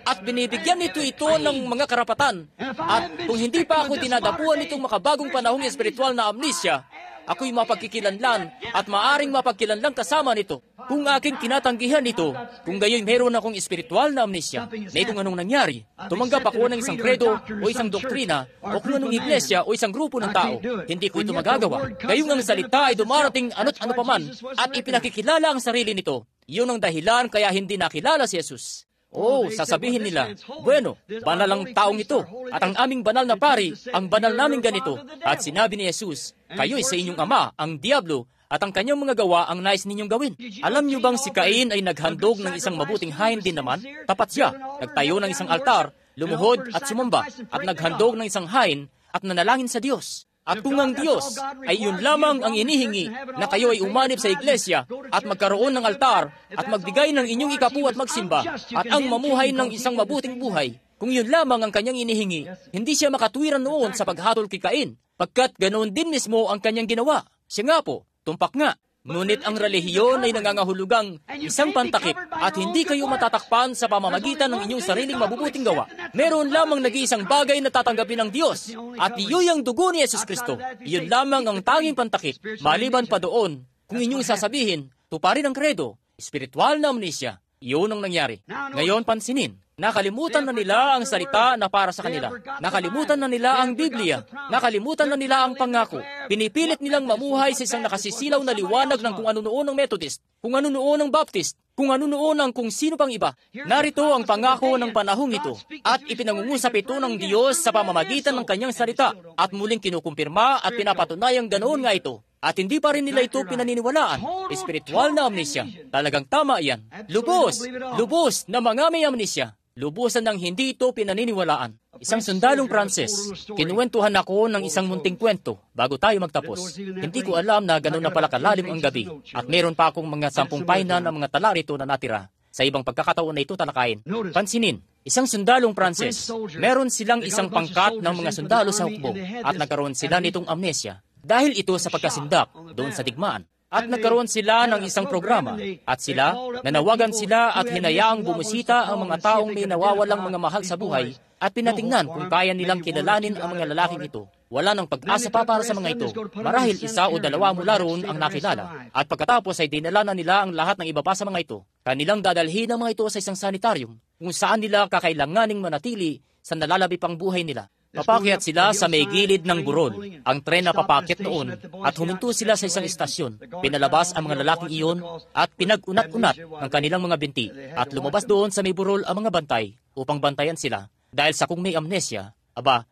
At binibigyan ito ng mga karapatan. At kung hindi pa ako dinadapuan nitong makabagong panahong espiritual na amnesia, ako'y mapagkikilanlan at maaring mapagkilanlan kasama nito. Kung aking tinatanggihan ito, kung gayon meron akong espiritual na amnesia, na itong anong nangyari, tumanggap ako ng isang kredo o isang doktrina o kung anong iglesia o isang grupo ng tao, hindi ko ito magagawa. Gayong ang salita ay dumarating ano't ano paman at ipinakikilala ang sarili nito. Iyon ang dahilan kaya hindi nakilala si Jesus. Oh, sasabihin nila, bueno, banal ang taong ito, at ang aming banal na pari, ang banal naming ganito. At sinabi ni Jesus, kayo'y sa inyong ama, ang Diablo, at ang kanyang mga gawa ang nais ninyong gawin. Alam niyo bang si Cain ay naghandog ng isang mabuting hain din naman? Tapat siya, nagtayo ng isang altar, lumuhod at sumamba, at naghandog ng isang hain at nanalangin sa Diyos. At kung ang Diyos ay yun lamang ang inihingi na kayo ay umanib sa iglesia at magkaroon ng altar at magbigay ng inyong ikapu at magsimba at ang mamuhay ng isang mabuting buhay, kung yun lamang ang kanyang inihingi, hindi siya makatwiran noon sa paghatol kay Cain, pagkat ganoon din mismo ang kanyang ginawa. Siya nga po, tumpak nga. Ngunit ang relihiyon ay nangangahulugang isang pantakip at hindi kayo matatakpan sa pamamagitan ng inyong sariling mabubuting gawa. Meron lamang nag-iisang bagay na tatanggapin ng Diyos at iyo'y ang dugo ni Yesus Kristo. Iyon lamang ang tanging pantakip. Maliban pa doon, kung inyong sasabihin, tuparin ang kredo, espiritual na amnesia. Iyon ang nangyari. Ngayon pansinin. Nakalimutan na nila ang salita na para sa kanila. Nakalimutan na nila ang Biblia. Nakalimutan na nila ang pangako. Pinipilit nilang mamuhay sa isang nakasisilaw na liwanag ng kung ano noon ang Methodist, kung ano noon ang Baptist, kung ano noon ang kung sino pang iba. Narito ang pangako ng panahong ito at ipinangungusap ito ng Diyos sa pamamagitan ng kanyang salita at muling kinukumpirma at pinapatunayang ganoon nga ito. At hindi pa rin nila ito pinaniniwalaan. Espiritual na amnesia. Talagang tama yan. Lubos na mga may amnesia. Lubusan ng hindi ito pinaniniwalaan. Isang sundalong Pranses, kinuwentuhan ako ng isang munting kwento bago tayo magtapos. Hindi ko alam na gano'n na pala kalalim ang gabi at meron pa akong mga 10 painan ng mga tala rito na natira. Sa ibang pagkakataon na ito talakayin. Pansinin, isang sundalong Pranses, meron silang isang pangkat ng mga sundalo sa hukbo at nagkaroon sila nitong amnesia dahil ito sa pagkasindak doon sa digmaan. At nagkaroon sila ng isang programa at sila, nanawagan sila at hinayaang bumusita ang mga taong may nawawalang mga mahal sa buhay at pinatingnan kung kaya nilang kilalanin ang mga lalaking ito. Wala nang pag-asa pa para sa mga ito. Marahil 1 o 2 mula roon ang nakilala. At pagkatapos ay dinala na nila ang lahat ng iba pa sa mga ito. Kanilang dadalhin ang mga ito sa isang sanitarium kung saan nila kakailanganing manatili sa nalalabi pang buhay nila. Papakyat sila sa may gilid ng burol. Ang tren na papakyat noon at huminto sila sa isang istasyon. Pinalabas ang mga lalaking iyon at pinag-unat-unat ang kanilang mga binti at lumabas doon sa may burol ang mga bantay upang bantayan sila. Dahil sa kung may amnesia,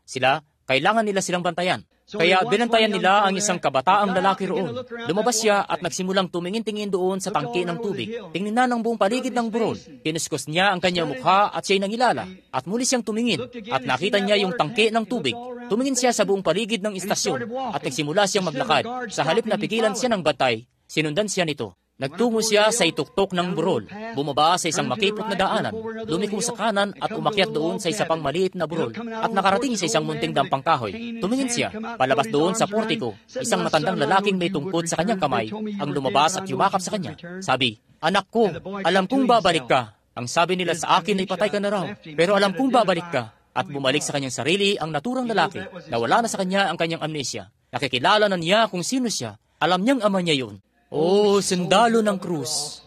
sila, kailangan nila silang bantayan. Kaya binantayan nila ang isang kabataang lalaki roon. Lumabas siya at nagsimulang tumingin-tingin doon sa tangke ng tubig. Tingnan ang buong paligid ng burol. Kinuskos niya ang kanyang mukha at siya'y nangilala. At muli siyang tumingin at nakita niya yung tangke ng tubig. Tumingin siya sa buong paligid ng istasyon at nagsimula siyang maglakad. Sa halip na pigilan siya ng bantay, sinundan siya nito. Nagtungo siya sa ituktok ng burol, bumaba sa isang makipot na daanan, lumiko sa kanan at umakyat doon sa isa pang maliit na burol at nakarating sa isang munting dampang kahoy. Tumingin siya, palabas doon sa portiko, isang matandang lalaking may tungkod sa kanyang kamay ang lumabas at yumakap sa kanya. Sabi, "Anak ko, alam kong babalik ka." Ang sabi nila sa akin ay patay ka na raw, pero alam kong babalik ka. At bumalik sa kanyang sarili ang naturang lalaki, nawala na sa kanya ang kanyang amnesia. Nakikilala na niya kung sino siya, alam niyang ama niya yun. Oh, sundalo ng krus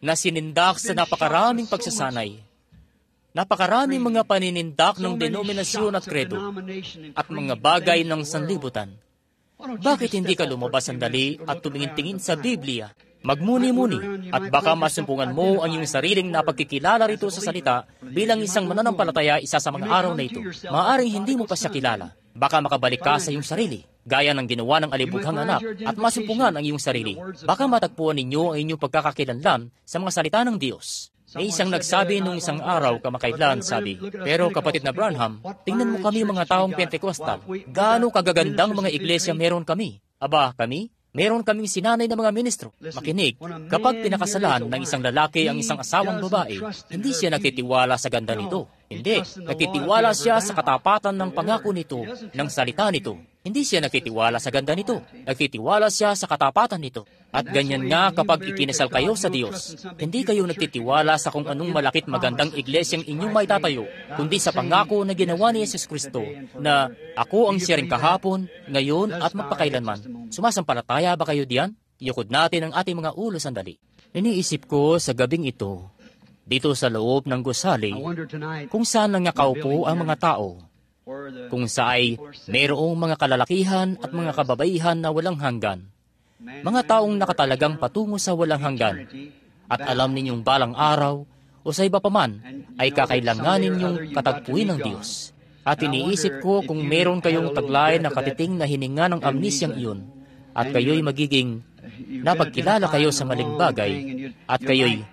na sinindak sa napakaraming pagsasanay. Napakaraming mga paninindak ng denominasyon at kredo at mga bagay ng sanlibutan. Bakit hindi ka lumabas sandali at tumingin-tingin sa Biblia? Magmuni-muni at baka masumpungan mo ang iyong sariling napagkikilala rito sa salita bilang isang mananampalataya isa sa mga araw na ito. Maaaring hindi mo pa siya kilala. Baka makabalik ka sa iyong sarili, gaya ng ginawa ng alibughang anak, at masumpungan ang iyong sarili. Baka matagpuan ninyo ang inyong pagkakakilanlan sa mga salita ng Diyos. May isang nagsabi nung isang araw kamakailan, sabi, "Pero kapatid na Branham, tingnan mo kami mga taong Pentecostal. Gaano kagagandang mga iglesia meron kami. Kami? Meron kaming sinanay na mga ministro. Makinig, kapag pinakasalan ng isang lalaki ang isang asawang babae, hindi siya nagtitiwala sa ganda nito. Hindi, nagtitiwala siya sa katapatan ng pangako nito, ng salita nito. Hindi siya nagtitiwala sa ganda nito. Nagtitiwala siya sa katapatan nito. At ganyan nga kapag ikinasal kayo sa Diyos. Hindi kayo nagtitiwala sa kung anong malakit magandang iglesyang inyong may tatayo, kundi sa pangako na ginawa ni Yesus Kristo na ako ang siya rin kahapon, ngayon at magpakailanman. Sumasampalataya ba kayo diyan? Iukod natin ang ating mga ulo sandali. Iniisip ko sa gabing ito, dito sa loob ng gusali, kung saan nangakaupo ang mga tao, kung saay mayroong mga kalalakihan at mga kababaihan na walang hanggan, mga taong nakatalagang patungo sa walang hanggan, at alam ninyong balang araw o sa iba pa man ay kakailanganin ninyong katagpuin ng Diyos. At iniisip ko kung meron kayong taglay na katiting na hininga ng amnisyang iyon, at kayo'y magiging napagkilala kayo sa maling bagay, at kayo'y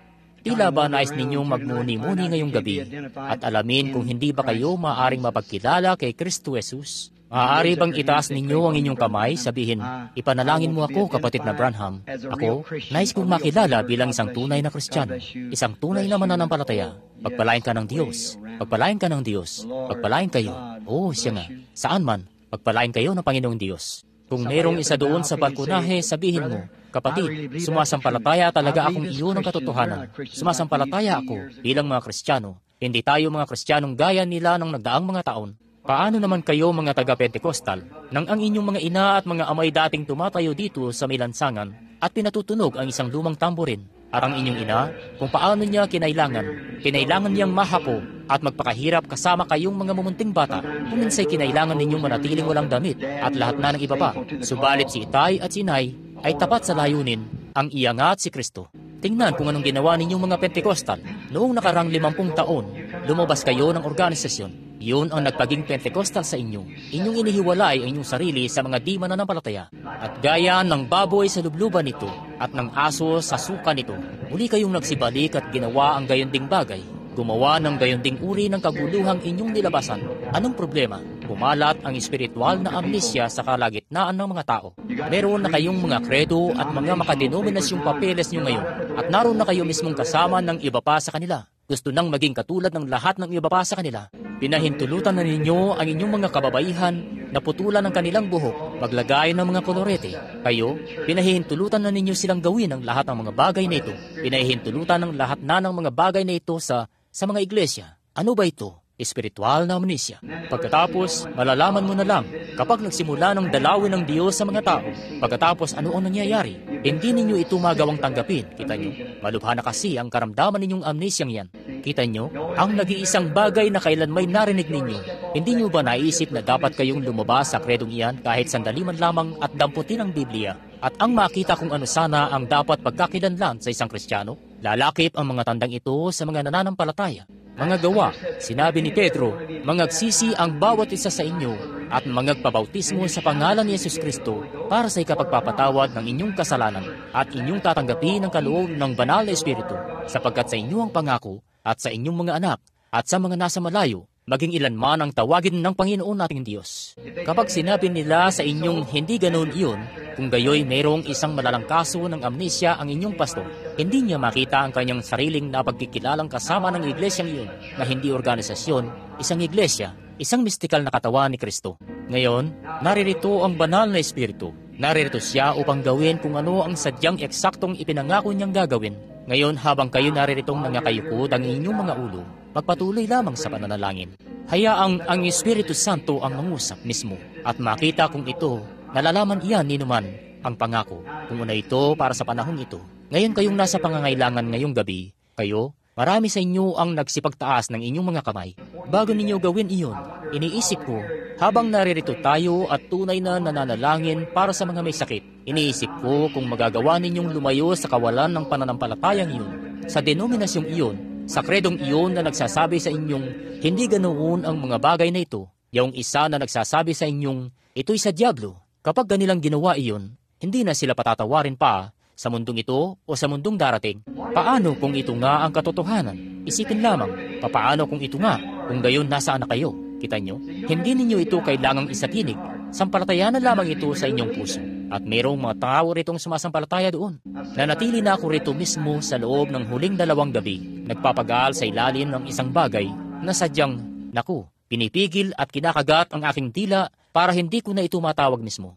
tila ba nais ninyong magmuni-muni ngayong gabi at alamin kung hindi ba kayo maaaring mapagkilala kay Kristo Jesus? Maaari bang itaas ninyo ang inyong kamay, sabihin, ipanalangin mo ako, kapatid na Branham. Ako, nais kong makilala bilang isang tunay na Kristiyano, isang tunay na mananampalataya. Pagpalain ka ng Diyos. Pagpalain ka ng Diyos. Pagpalain kayo. Oo, siya nga. Saan man, pagpalain kayo ng Panginoong Diyos. Kung mayroong isa doon sa balkonahe, sabihin mo, kapatid, sumasampalataya talaga akong iyon ang katotohanan. Sumasampalataya ako bilang mga Kristiyano. Hindi tayo mga Kristiyanong gaya nila ng nagdaang mga taon. Paano naman kayo mga taga-Pentecostal nang ang inyong mga ina at mga amay dating tumatayo dito sa may lansangan at pinatutunog ang isang lumang tamborin? At ang inyong ina, kung paano niya kinailangan niyang mahapo at magpakahirap kasama kayong mga mumunting bata, kung minsay kinailangan ninyong manatiling walang damit at lahat na ng iba pa. Subalit si Itay at si Inay ay tapat sa layunin, ang iyangat si Kristo. Tingnan kung anong ginawa ninyong mga Pentecostal. Noong nakarang 50 taon, lumabas kayo ng organisasyon. Iyon ang nagpaging Pentecostal sa inyo. Inyong inihiwalay ang inyong sarili sa mga di mananampalataya. At gaya ng baboy sa lubluban nito at ng aso sa suka nito, muli kayong nagsibalik at ginawa ang gayunding bagay. Gumawa ng gayunding uri ng kaguluhang inyong nilabasan. Anong problema? Kumalat ang espiritual na amnesia sa kalagitnaan ng mga tao. Meron na kayong mga kredo at mga makadenominasyong papeles nyo ngayon. At naroon na kayo mismong kasama ng iba pa sa kanila. Gusto nang maging katulad ng lahat ng iba pa sa kanila. Pinahintulutan na ninyo ang inyong mga kababaihan na putulan ng kanilang buhok, maglagay ng mga kolorete. Kayo, pinahihintulutan na ninyo silang gawin ang lahat ng mga bagay na ito. Pinahihintulutan ng lahat na ng mga bagay na ito sa mga iglesia. Ano ba ito? Espiritual na amnesia. Pagkatapos, malalaman mo na lang kapag nagsimula ng dalawin ng Diyos sa mga tao. Pagkatapos, ano ang nangyayari? Hindi ninyo ito magawang tanggapin. Kita nyo? Malubha na kasi ang karamdaman ninyong amnesyang yan. Kita nyo? Ang nag-iisang bagay na kailan may narinig ninyo. Hindi nyo ba naisip na dapat kayong lumabas sa kredong iyan kahit sandali man lamang at damputin ang Biblia? At ang makita kung ano sana ang dapat pagkakilanlan sa isang Kristiyano? Lalakip ang mga tandang ito sa mga nananampalataya. Mga gawa, sinabi ni Pedro, mangagsisi ang bawat isa sa inyo at mangagpabautismo sa pangalan ni Yesus Kristo para sa ikapagpapatawad ng inyong kasalanan at inyong tatanggapin ang kaloob ng banal na Espiritu, sapagkat sa inyo ang pangako at sa inyong mga anak at sa mga nasa malayo, maging ilan man ang tawagin ng Panginoon nating Diyos. Kapag sinabi nila sa inyong hindi ganoon iyon, kung gayoy mayroong isang malalang kaso ng amnesia ang inyong pastor, hindi niya makita ang kanyang sariling napagkikilalang kasama ng iglesyang iyon na hindi organisasyon, isang iglesia, isang mistikal na katawan ni Kristo. Ngayon, naririto ang banal na Espiritu. Naririto siya upang gawin kung ano ang sadyang eksaktong ipinangako niyang gagawin. Ngayon, habang kayo nariritong nangakayukod ang inyong mga ulo, magpatuloy lamang sa pananalangin. Hayaang ang Espiritu Santo ang mangusap mismo at makita kung ito, nalalaman iyan ni numan ang pangako, kung una ito para sa panahong ito. Ngayon kayong nasa pangangailangan ngayong gabi, kayo, marami sa inyo ang nagsipagtaas ng inyong mga kamay. Bago ninyo gawin iyon, iniisip ko, habang naririto tayo at tunay na nananalangin para sa mga may sakit, iniisip ko kung magagawa ninyong lumayo sa kawalan ng pananampalatayang iyon, sa denominasyong iyon, sa kredong iyon na nagsasabi sa inyong hindi ganoon ang mga bagay na ito, yung isa na nagsasabi sa inyong ito'y sa diablo. Kapag ganilang ginawa iyon, hindi na sila patatawarin pa sa mundong ito o sa mundong darating. Paano kung ito nga ang katotohanan? Isipin lamang, paano kung ito nga, kung gayon nasaan na kayo? Kita nyo? Hindi ninyo ito kailangang isaginig. Sampalatayanan lamang ito sa inyong puso. At mayroong mga tao ritong sumasampalataya doon. Nanatili na ako rito mismo sa loob ng huling 2 gabi. Nagpapagal sa ilalim ng isang bagay na sadyang, naku, pinipigil at kinakagat ang aking dila para hindi ko na ito matawag mismo.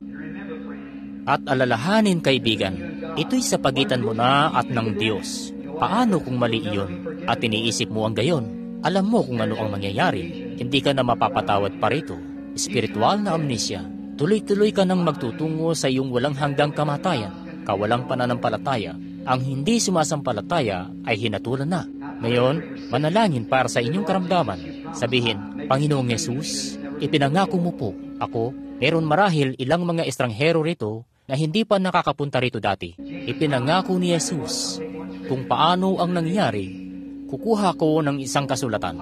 At alalahanin, kaibigan, ito'y sa pagitan mo na at ng Diyos. Paano kung mali iyon at iniisip mo ang gayon? Alam mo kung ano ang mangyayari. Hindi ka na mapapatawad pa rito. Espiritual na amnesia. Tuloy-tuloy ka nang magtutungo sa iyong walang hanggang kamatayan, kawalang pananampalataya. Ang hindi sumasampalataya ay hinatulan na. Ngayon, manalangin para sa inyong karamdaman. Sabihin, Panginoong Yesus, ipinangako mo po ako, meron marahil ilang mga estranghero rito na hindi pa nakakapunta rito dati. Ipinangako ni Jesus kung paano ang nangyari. Kukuha ko ng isang kasulatan.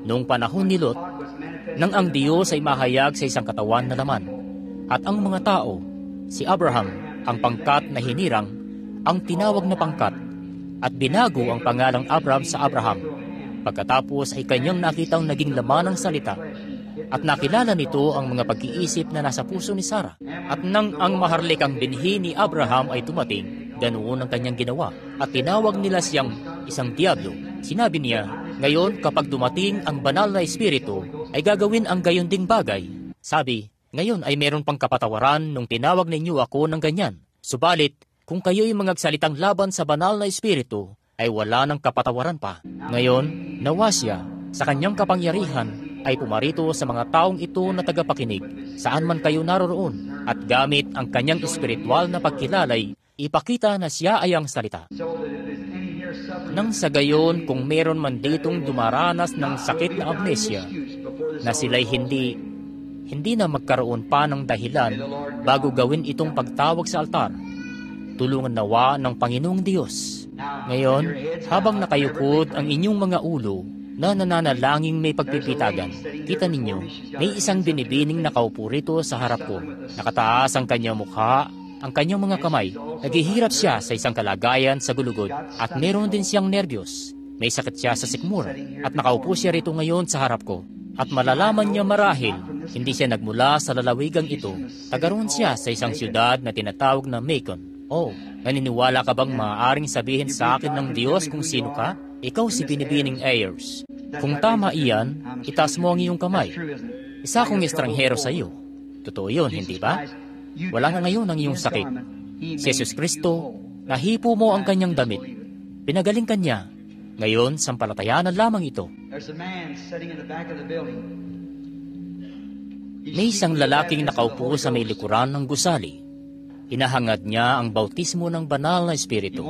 Noong panahon ni Lot, nang ang Diyos ay mahayag sa isang katawan na laman, at ang mga tao, Si Abraham, ang pangkat na hinirang, ang tinawag na pangkat, at binago ang pangalang Abraham sa Abraham. Pagkatapos ay kanyang nakitang naging laman ng salita, at nakilala nito ang mga pag-iisip na nasa puso ni Sarah. At nang ang maharlikang binhi ni Abraham ay dumating, ganoon ang kanyang ginawa, at tinawag nila siyang isang diablo. Sinabi niya, ngayon kapag dumating ang banal na espiritu, ay gagawin ang gayon ding bagay. Sabi, ngayon ay meron pang kapatawaran nung tinawag ninyo ako ng ganyan. Subalit, kung kayo'y magagsalitang laban sa banal na espiritu, ay wala ng kapatawaran pa. Ngayon, nawa siya, sa kanyang kapangyarihan, ay pumarito sa mga taong ito na tagapakinig, saan man kayo naroroon, at gamit ang kanyang espiritual na pagkilalay, ipakita na siya ay ang salita. Nang sa gayon, kung meron man ditong dumaranas ng sakit na amnesia, na sila'y hindi na magkaroon pa ng dahilan bago gawin itong pagtawag sa altar, tulungan nawa ng Panginoong Diyos. Ngayon, habang nakayukod ang inyong mga ulo na nananalangin may pagpipitagan, kita ninyo, may isang binibining nakaupo rito sa harap ko. Nakataas ang kanyang mukha, ang kanyang mga kamay. Naghihirap siya sa isang kalagayan sa gulugod at meron din siyang nerbiyos. May sakit siya sa sikmura at nakaupo siya rito ngayon sa harap ko. At malalaman niya marahil, hindi siya nagmula sa lalawigang ito. Tagaroon siya sa isang siyudad na tinatawag na Macon. Oh, naniniwala ka bang maaaring sabihin sa akin ng Diyos kung sino ka? Ikaw si Binibining Ayers. Kung tama iyan, itaas mo ang iyong kamay. Isa akong estranghero sa iyo. Totoo yun, hindi ba? Wala na ngayon ang iyong sakit. Si Jesus Kristo, nahipo mo ang kanyang damit. Pinagaling ka niya. Ngayon, sampalatayanan lamang ito. May isang lalaking nakaupo sa may likuran ng gusali. Hinahangad niya ang bautismo ng banal na espiritu.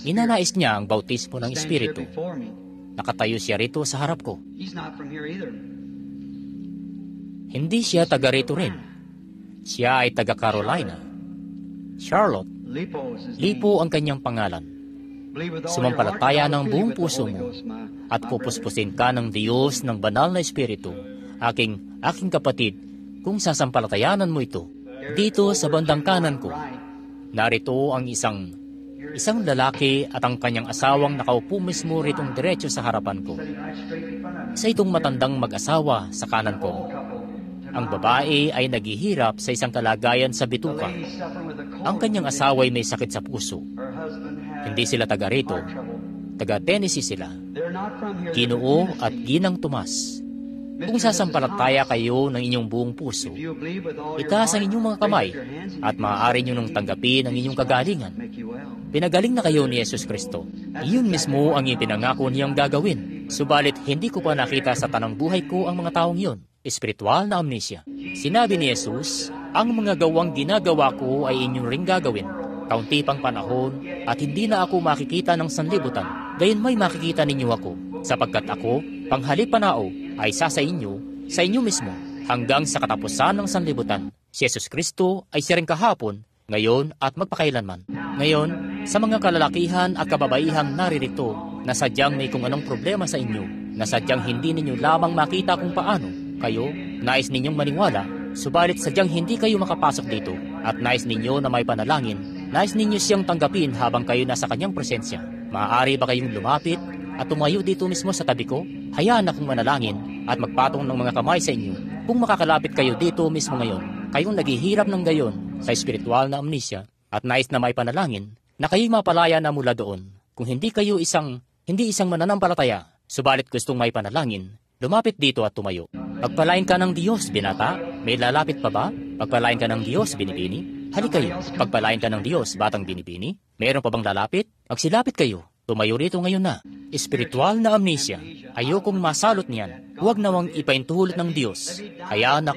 Inanais niya ang bautismo ng espiritu. Nakatayo siya rito sa harap ko. Hindi siya taga rito rin. Siya ay taga Carolina. Charlotte. Lipo ang kanyang pangalan. Sumampalataya ng buong puso mo at pupuspusin ka ng Diyos ng banal na espiritu. Aking kapatid, kung sasampalatayanan mo ito, dito sa bandang kanan ko, narito ang isang lalaki at ang kanyang asawang nakaupo mismo ritong diretso sa harapan ko. Isa itong matandang mag-asawa sa kanan ko. Ang babae ay naghihirap sa isang kalagayan sa bituka. Ang kanyang asawa ay may sakit sa puso. Hindi sila taga rito. Taga Tennessee sila. Ginoo at Ginang Tomas. Kung sasampalataya kayo ng inyong buong puso, itaas ang inyong mga kamay at maaari nyo nang tanggapin ang inyong kagalingan. Pinagaling na kayo ni Jesus Kristo. Iyon mismo ang ipinangako niyang gagawin. Subalit hindi ko pa nakita sa tanang buhay ko ang mga taong iyon. Espiritual na amnesia. Sinabi ni Jesus, ang mga gawang ginagawa ko ay inyong ring gagawin. Kaunti pang panahon at hindi na ako makikita ng sanlibutan. Gayon may makikita ninyo ako, sapagkat ako, panghalipanao, ay sa inyo mismo, hanggang sa katapusan ng sanlibutan. Si Jesus Kristo ay siya ring kahapon, ngayon at magpakailanman. Ngayon, sa mga kalalakihan at kababaihang naririto, na sadyang may kung anong problema sa inyo, na sadyang hindi ninyo lamang makita kung paano, kayo, nais ninyong maniwala, subalit sadyang hindi kayo makapasok dito, at nais ninyo na may panalangin, nais ninyo siyang tanggapin habang kayo nasa kanyang presensya. Maaari ba kayong lumapit at tumayo dito mismo sa tabi ko? Hayaan akong manalangin at magpatong ng mga kamay sa inyo. Kung makakalapit kayo dito mismo ngayon, kayong naghihirap ng gayon sa espiritual na amnesia at nais na may panalangin, na kayo'y mapalaya na mula doon. Kung hindi kayo hindi isang mananampalataya, subalit gustong may panalangin, lumapit dito at tumayo. Pagpalain ka ng Diyos, binata. May lalapit pa ba? Pagpalain ka ng Diyos, binibini. Halik kayo. Pagpalain ka ng Diyos, batang binibini. Mayroon pa bang lalapit? Magsilapit kayo. Tumayo rito ngayon na. Espiritual na amnesia. Ayokong masalot niyan. Huwag nawang ipaintulot ng Diyos. Hayaan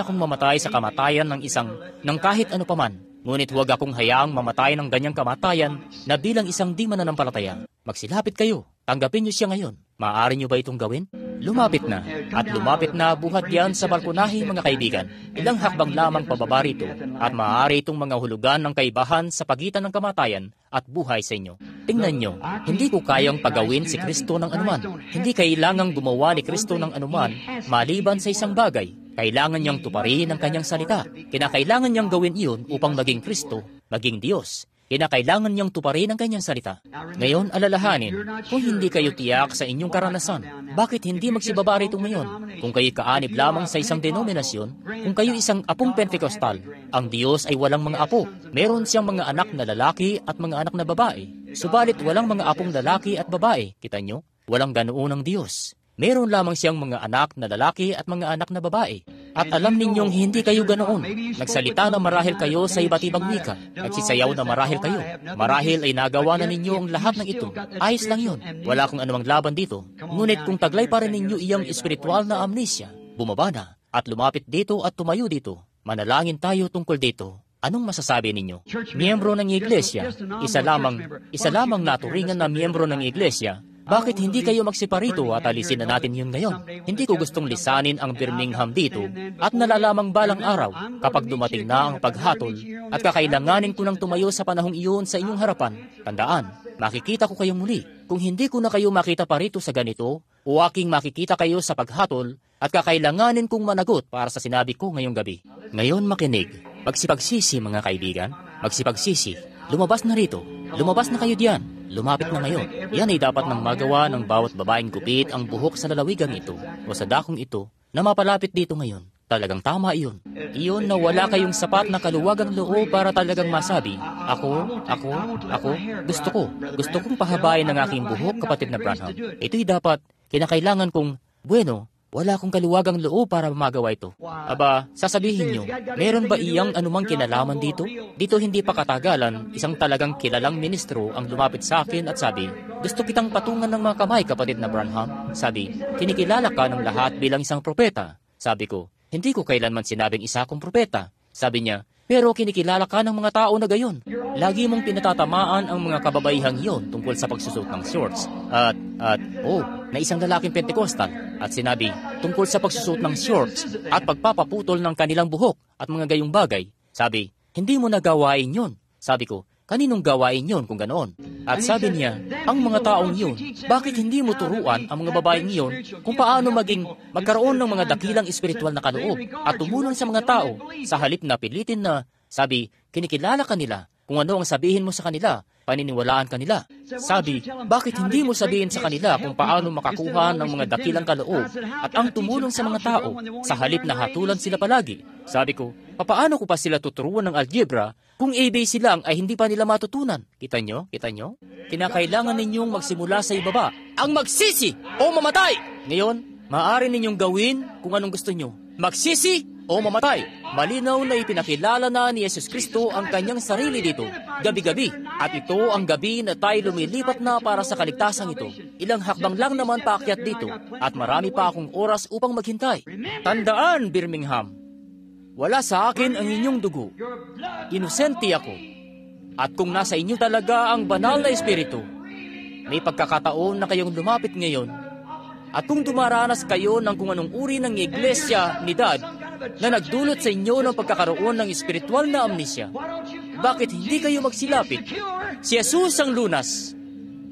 akong mamatay sa kamatayan ng kahit ano paman. Ngunit huwag akong hayaang mamatay ng ganyang kamatayan na bilang isang di mananampalataya. Magsilapit kayo. Tanggapin niyo siya ngayon. Maaari niyo ba itong gawin? Lumapit na buhat yan sa balkonahe, mga kaibigan. Ilang hakbang lamang pababa rito at maaari itong mga hulugan ng kaibahan sa pagitan ng kamatayan at buhay sa inyo. Tingnan nyo, hindi ko kayang pagawin si Kristo ng anuman. Hindi kailangang gumawa ni Kristo ng anuman maliban sa isang bagay. Kailangan niyang tuparin ang kanyang salita. Kinakailangan niyang gawin iyon upang maging Kristo, maging Diyos. Kinakailangan niyang tuparin ang kanyang salita. Ngayon, alalahanin, kung hindi kayo tiyak sa inyong karanasan, bakit hindi magsibaba rito ngayon? Kung kayo kaanib lamang sa isang denominasyon, kung kayo isang apong Pentekostal, ang Diyos ay walang mga apo. Meron siyang mga anak na lalaki at mga anak na babae. Subalit walang mga apong lalaki at babae. Kita nyo? Walang ganoon ang Diyos. Meron lamang siyang mga anak na lalaki at mga anak na babae. At alam ninyong hindi kayo ganoon. Nagsalita na marahil kayo sa iba't ibang wika. Nagsisayaw na marahil kayo. Marahil ay nagawa na ninyo ang lahat ng ito. Ayos lang yun. Wala akong anumang laban dito. Ngunit kung taglay pa rin ninyo iyang espiritual na amnesia, bumaba na at lumapit dito at tumayo dito. Manalangin tayo tungkol dito. Anong masasabi ninyo? Miyembro ng iglesia, isa lamang naturingan na miyembro ng iglesia. Bakit hindi kayo magsiparito at alisin na natin yun ngayon? Hindi ko gustong lisanin ang Birmingham dito at nalalamang balang araw kapag dumating na ang paghatol at kakailanganin ko nang tumayo sa panahong iyon sa inyong harapan. Tandaan, makikita ko kayong muli. Kung hindi ko na kayo makita parito sa ganito, o aking makikita kayo sa paghatol at kakailanganin kong managot para sa sinabi ko ngayong gabi. Ngayon makinig, magsipagsisi mga kaibigan, magsipagsisi. Lumabas na rito, lumabas na kayo diyan. Lumapit na ngayon. Yan ay dapat nang magawa ng bawat babaeng gupit ang buhok sa lalawigang ito o sa dakong ito na mapalapit dito ngayon. Talagang tama iyon. Iyon na wala kayong sapat na kaluwagang loob para talagang masabi, ako, gusto kong pahabain ang aking buhok, kapatid na Branham. Ito'y dapat, kinakailangan kong, wala akong kaluwagang loob para magawa ito. Aba, sasabihin nyo, meron ba iyang anumang kinalaman dito? Dito hindi pa katagalan, isang talagang kilalang ministro ang lumapit sa akin at sabi, gusto kitang patungan ng mga kamay, kapatid na Branham. Sabi, kinikilala ka ng lahat bilang isang propeta. Sabi ko, hindi ko kailanman sinabing isa akong propeta. Sabi niya, pero kinikilala ka ng mga tao na gayon. Lagi mong pinatatamaan ang mga kababaihang iyon tungkol sa pagsusot ng shorts. Na isang lalaking Pentecostal. At sinabi, tungkol sa pagsusot ng shorts at pagpapaputol ng kanilang buhok at mga gayong bagay. Sabi, hindi mo na gawain yun. Sabi ko, kaninong gawain yun kung ganoon? At sabi niya, ang mga taong yun, bakit hindi mo turuan ang mga babaeng iyon kung paano magkaroon ng mga dakilang espiritual na kaloob at tumulong sa mga tao sa halip na pilitin na, sabi, kinikilala ka nila kung ano ang sabihin mo sa kanila, paniniwalaan kanila. Sabi, bakit hindi mo sabihin sa kanila kung paano makakuha ng mga dakilang kaloob at ang tumulong sa mga tao sa halip na hatulan sila palagi? Sabi ko, paano ko pa sila tuturuan ng algebra kung ABC lang ay hindi pa nila matutunan? Kita nyo? Kinakailangan ninyong magsimula sa ibaba. Ang magsisi o mamatay! Ngayon, maaari ninyong gawin kung anong gusto nyo. Magsisi o mamatay. Malinaw na ipinakilala na ni Yesus Kristo ang kanyang sarili dito, gabi-gabi. At ito ang gabi na tayo lumilipat na para sa kaligtasan ito. Ilang hakbang lang naman paakyat dito at marami pa akong oras upang maghintay. Tandaan, Birmingham, wala sa akin ang inyong dugo. Inosente ako. At kung nasa inyo talaga ang banal na espiritu, may pagkakataon na kayong lumapit ngayon. At kung dumaranas kayo ng kung anong uri ng iglesia ni Dad na nagdulot sa inyo ng pagkakaroon ng espiritual na amnesia, bakit hindi kayo magsilapit? Si Jesus ang lunas.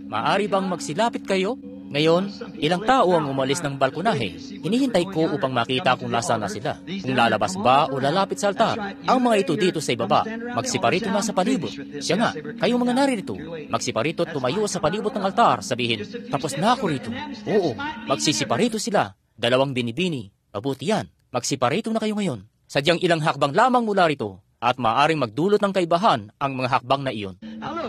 Maaari bang magsilapit kayo? Ngayon, ilang tao ang umalis ng balkonahe. Hinihintay ko upang makita kung nasaan na sila. Kung lalabas ba o lalapit sa altar. Ang mga ito dito sa ibaba, magsiparito na sa palibot. Siya nga, kayong mga naririto, magsiparito at tumayo sa palibot ng altar. Sabihin, tapos na ako rito. Oo, magsisiparito sila. 2 binibini. Mabuti yan. Magsiparito na kayo ngayon. Sadyang ilang hakbang lamang mula rito at maaaring magdulot ng kaibahan ang mga hakbang na iyon.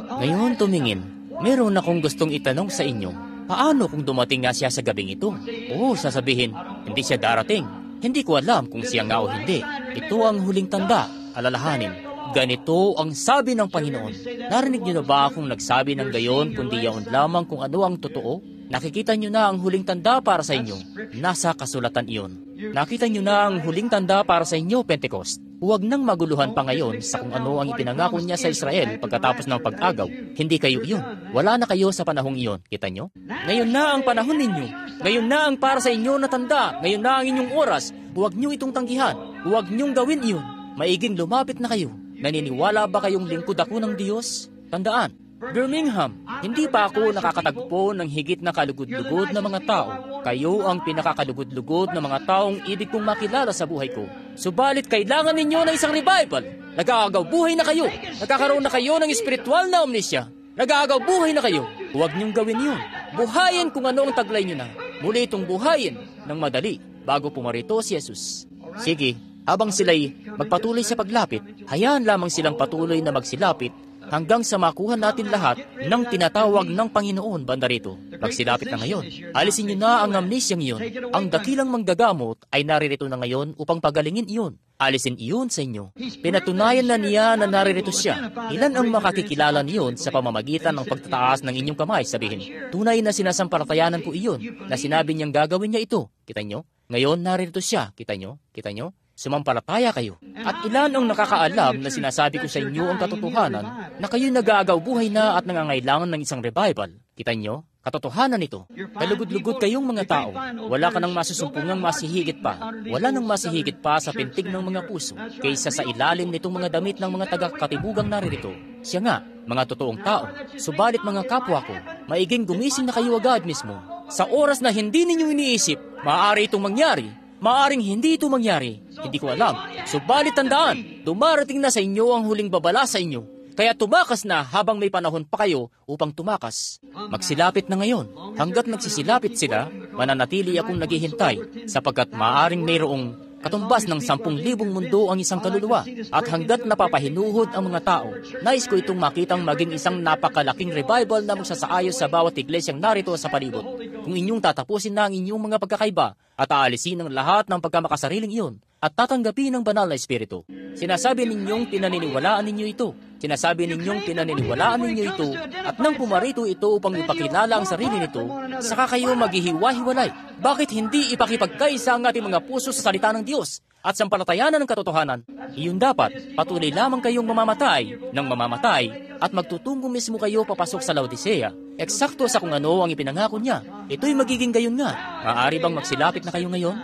Ngayon tumingin, meron akong gustong itanong sa inyo. Paano kung dumating nga siya sa gabing ito? Oo, sasabihin, hindi siya darating. Hindi ko alam kung siya nga o hindi. Ito ang huling tanda, alalahanin. Ganito ang sabi ng Panginoon. Narinig niyo na ba akong nagsabi ng gayon kundi yaon lamang kung ano ang totoo? Nakikita niyo na ang huling tanda para sa inyo. Nasa kasulatan iyon. Nakita niyo na ang huling tanda para sa inyo, Pentecost. Huwag nang maguluhan pa ngayon sa kung ano ang ipinangako niya sa Israel pagkatapos ng pag-agaw. Hindi kayo iyon. Wala na kayo sa panahong iyon. Kita nyo? Ngayon na ang panahon ninyo. Ngayon na ang para sa inyo na tanda. Ngayon na ang inyong oras. Huwag nyo itong tanggihan. Huwag nyong gawin iyon. Maiging lumapit na kayo. Naniniwala ba kayong lingkod ako ng Diyos? Tandaan, Birmingham, hindi pa ako nakakatagpo ng higit na kalugod-lugod na mga tao. Kayo ang pinakakalugod-lugod na mga taong ibig kong makilala sa buhay ko. Subalit kailangan ninyo ng isang revival. Nag-aagaw buhay na kayo. Nagkakaroon na kayo ng espiritual na omnisya. Nag-aagaw buhay na kayo. Huwag niyong gawin yun. Buhayin kung ano ang taglay niyo na. Muli itong buhayin ng madali bago pumarito si Jesus. Sige, habang sila'y magpatuloy sa paglapit, hayaan lamang silang patuloy na magsilapit hanggang sa makuha natin lahat ng tinatawag ng Panginoon banda rito. Magsilapit na ngayon. Alisin niyo na ang amnesyang iyon. Ang dakilang manggagamot ay naririto na ngayon upang pagalingin iyon. Alisin iyon sa inyo. Pinatunayan na niya na naririto siya. Ilan ang makakikilala niyon sa pamamagitan ng pagtataas ng inyong kamay? Sabihin, tunay na sinasampalatayanan ko iyon na sinabi niyang gagawin niya ito. Kita niyo? Ngayon naririto siya. Kita niyo? Kita niyo? Sumampalataya kayo. At ilan ang nakakaalam na sinasabi ko sa inyo ang katotohanan na kayo'y nag-aagaw buhay na at nangangailangan ng isang revival. Kita nyo? Katotohanan ito. Kalugod-lugod kayong mga tao. Wala ka nang masusumpungang masihigit pa. Wala nang masihigit pa sa pintig ng mga puso kaysa sa ilalim nitong mga damit ng mga taga-katibugang naririto. Siya nga, mga totoong tao. Subalit mga kapwa ko, maiging gumising na kayo agad mismo. Sa oras na hindi ninyo iniisip, maaari itong mangyari. Maaring hindi ito mangyari. Hindi ko alam. Subalit tandaan, dumarating na sa inyo ang huling babala sa inyo. Kaya tumakas na habang may panahon pa kayo upang tumakas. Magsilapit na ngayon. Hanggat nagsisilapit sila, mananatili akong naghihintay sapagkat maaring mayroong katumbas ng 10,000 mundo ang isang kaluluwa. At hanggat napapahinuhod ang mga tao, nais ko itong makitang maging isang napakalaking revival na magsasaayos sa bawat iglesyang narito sa palibot. Kung inyong tatapusin na ang inyong mga pagkakaiba at aalisin ang lahat ng pagkamakasariling iyon at tatanggapin ng banal na espiritu. Sinasabi ninyong pinaniniwalaan ninyo ito. Sinasabi ninyong pinaniniwalaan ninyo ito at nang pumarito ito upang ipakilala ang sarili nito, saka kayo maghihiwa-hiwalay. Bakit hindi ipakipagkaisa ang ating mga puso sa salita ng Diyos at sampalatayanan ng katotohanan? Iyon dapat, patuloy lamang kayong mamamatay ng mamamatay at magtutungo mismo kayo papasok sa Laodicea. Eksakto sa kung ano ang ipinangako niya. Ito'y magiging gayon nga. Maaari bang magsilapit na kayo ngayon?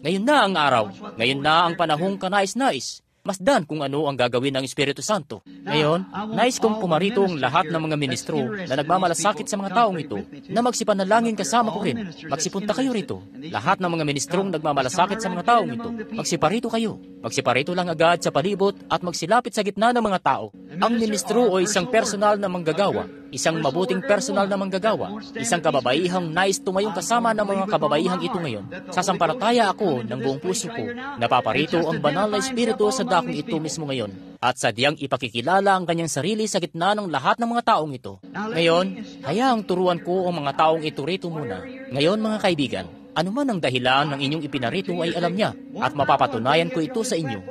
Ngayon na ang araw. Ngayon na ang panahong kanais-nais. Masdan kung ano ang gagawin ng Espiritu Santo. Ngayon, nais kong pumarito ang lahat ng mga ministro na nagmamalasakit sa mga taong ito na magsipanalangin kasama ko rin. Magsipunta kayo rito. Lahat ng mga ministrong nagmamalasakit sa mga taong ito. Magsiparito kayo. Magsiparito lang agad sa palibot at magsilapit sa gitna ng mga tao. Ang ministro o isang personal na manggagawa, isang mabuting personal na manggagawa, isang kababaihang nais tumayong kasama ng mga kababaihang ito ngayon. Sasampalataya ako ng buong puso ko. Napaparito ang banal na Espiritu sa dakong ito mismo ngayon at sadyang ipakikilala ang kanyang sarili sa gitna ng lahat ng mga taong ito. Ngayon, hayaang turuan ko ang mga taong ito rito muna. Ngayon mga kaibigan, anuman ang dahilan ng inyong ipinarito ay alam niya at mapapatunayan ko ito sa inyo.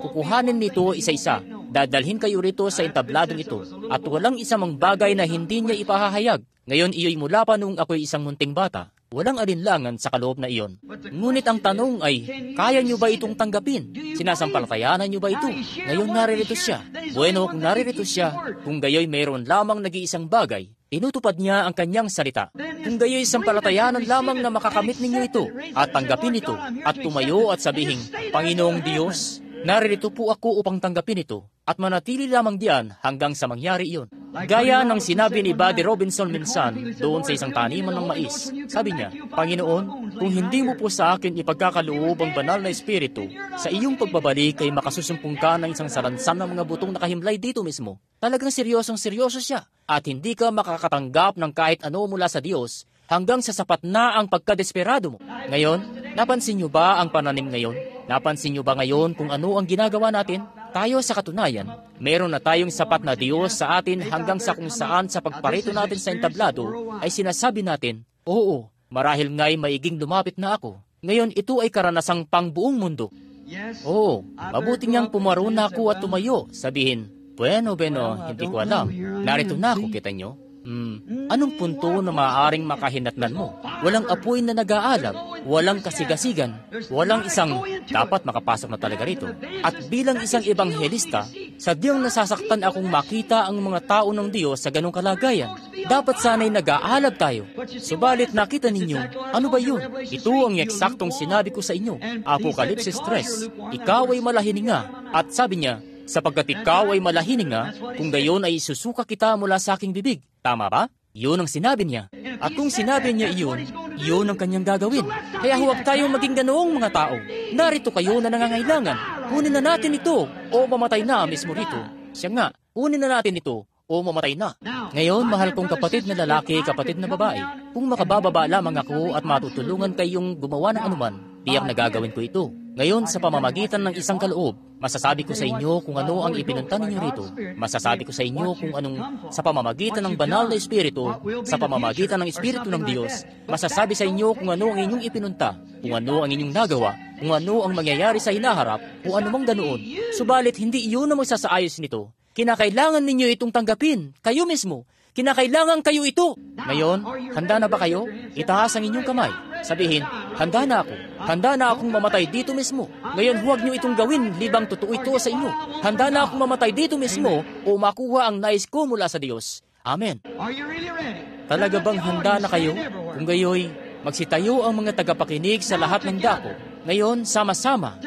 Kukuhanin nito isa-isa. Dadalhin kayo rito sa entabladong ito at walang isa mang bagay na hindi niya ipahahayag. Ngayon iyo'y mula pa nung ako'y isang munting bata. Walang alinlangan sa kaloob na iyon. Ngunit ang tanong ay, kaya niyo ba itong tanggapin? Sinasampalatayanan niyo ba ito? Ngayon naririto siya. Bueno, kung naririto siya, kung gayoy mayroon lamang nag-iisang bagay, tinutupad niya ang kanyang salita. Kung gayoy sampalatayanan lamang na makakamit ninyo ito at tanggapin ito at tumayo at sabihin, Panginoong Diyos, naririto po ako upang tanggapin ito at manatili lamang diyan hanggang sa mangyari iyon. Gaya ng sinabi ni Buddy Robinson minsan doon sa isang taniman ng mais. Sabi niya, Panginoon, kung hindi mo po sa akin ipagkakaloob ang banal na espiritu, sa iyong pagbabalik ay makasusumpong ka ng isang salansan ng mga butong nakahimlay dito mismo. Talagang seryosong-seryoso siya at hindi ka makakatanggap ng kahit ano mula sa Diyos hanggang sa sapat na ang pagkadesperado mo. Ngayon, napansin niyo ba ang pananim ngayon? Napansin niyo ba ngayon kung ano ang ginagawa natin? Tayo sa katunayan, meron na tayong sapat na Diyos sa atin hanggang sa kung saan sa pagparito natin sa entablado ay sinasabi natin, oo, marahil nga'y maiging lumapit na ako. Ngayon ito ay karanasang pangbuong mundo. Oo, mabuti niyang pumaro na ako at tumayo. Sabihin, bueno, hindi ko alam. Narito na ako, kita niyo. Anong punto na maaaring makahinatnan mo? Walang apoy na nag-aalab, walang kasigasigan, walang isang dapat makapasok na talaga rito. At bilang isang ebanghelista, sadyang nasasaktan akong makita ang mga tao ng Diyos sa ganong kalagayan. Dapat sana'y nag-aalab tayo. Subalit nakita ninyo, ano ba yun? Ito ang eksaktong sinabi ko sa inyo. Apokalipsis 3, ikaw ay malahininga. At sabi niya, sapagkat ikaw ay malahining nga, kung gayon ay isusuka kita mula sa aking bibig. Tama ba? Iyon ang sinabi niya. At kung sinabi niya iyon, iyon ang kanyang gagawin. Kaya huwag tayong maging ganoong mga tao. Narito kayo na nangangailangan. Kunin na natin ito o mamatay na mismo rito. Siya nga, kunin na natin ito o mamatay na. Ngayon, mahal kong kapatid na lalaki, kapatid na babae, kung makabababa lamang ako at matutulungan kayong gumawa ng anuman, tiyak na gagawin ko ito. Ngayon, sa pamamagitan ng isang kaloob, masasabi ko sa inyo kung ano ang ipinunta ninyo rito. Masasabi ko sa inyo kung anong sa pamamagitan ng banal na Espiritu, sa pamamagitan ng Espiritu ng Diyos, masasabi sa inyo kung ano ang inyong ipinunta, kung ano ang inyong nagawa, kung ano ang mangyayari sa hinaharap, kung anumang ganoon. Subalit, hindi iyon ang magsasaayos nito. Kinakailangan ninyo itong tanggapin, kayo mismo. Kinakailangan kayo ito. Ngayon, handa na ba kayo? Itaas ang inyong kamay. Sabihin, handa na ako. Handa na akong mamatay dito mismo. Ngayon, huwag niyo itong gawin libang totoo ito sa inyo. Handa na akong mamatay dito mismo o makuha ang nais ko mula sa Diyos. Amen. Talaga bang handa na kayo? Kung gayoy, magsitayo ang mga tagapakinig sa lahat ng dako. Ngayon, sama-sama,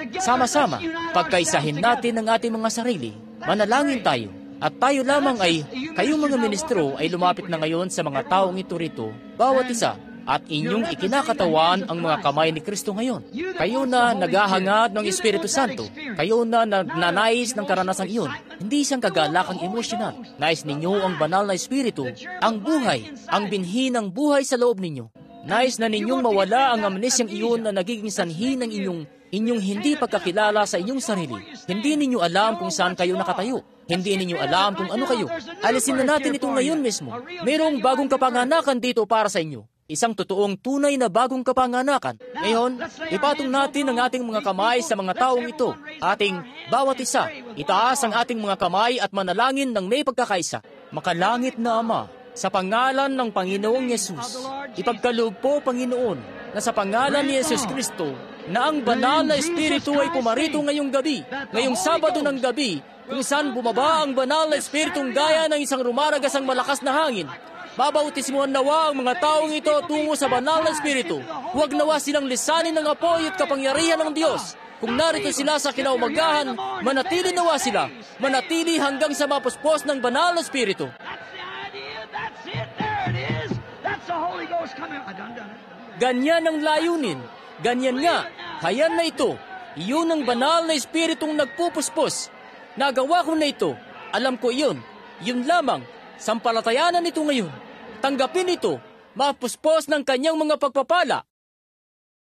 pagkaisahin natin ang ating mga sarili. Manalangin tayo. At tayo lamang ay, kayong mga ministro ay lumapit na ngayon sa mga taong ito rito, bawat isa, at inyong ikinakatawan ang mga kamay ni Kristo ngayon. Kayo na naghahangad ng Espiritu Santo, kayo na nanais ng karanasang iyon, hindi siyang kagalakang emosyonal. Nais ninyo ang banal na Espiritu, ang buhay, ang binhi ng buhay sa loob ninyo. Nais na ninyong mawala ang amnesyang iyon na nagiging sanhi ng inyong hindi pagkakilala sa inyong sarili. Hindi ninyo alam kung saan kayo nakatayo. Hindi ninyo alam kung ano kayo. Alisin na natin ito ngayon mismo. Mayroong bagong kapanganakan dito para sa inyo. Isang totoong tunay na bagong kapanganakan. Ngayon, ipatong natin ang ating mga kamay sa mga taong ito. Ating bawat isa, itaas ang ating mga kamay at manalangin ng may pagkakaisa. Makalangit na Ama, sa pangalan ng Panginoong Yesus, ipagkaloob po, Panginoon, na sa pangalan ni Yesus Kristo, na ang banal na Espiritu ay pumarito ngayong gabi, ngayong Sabado ng gabi, kung saan bumaba ang banal na Espiritong gaya ng isang rumaragasang malakas na hangin. Babautismuhan nawa ang mga taong ito tungo sa banal na Espiritu. Huwag nawa silang lisanin ng apoy at kapangyarihan ng Diyos. Kung narito sila sa kinaumagahan, manatili nawa sila. Manatili hanggang sa mapuspos ng banal na Espiritu. Ganyan ang layunin. Ganyan nga. Hayan na ito. Iyon ang banal na Espiritong nagpupuspos. Nagawa ko na ito. Alam ko iyon. Yun lamang. Sampalatayanan ito ngayon. Tanggapin ito. Mapuspos ng kanyang mga pagpapala.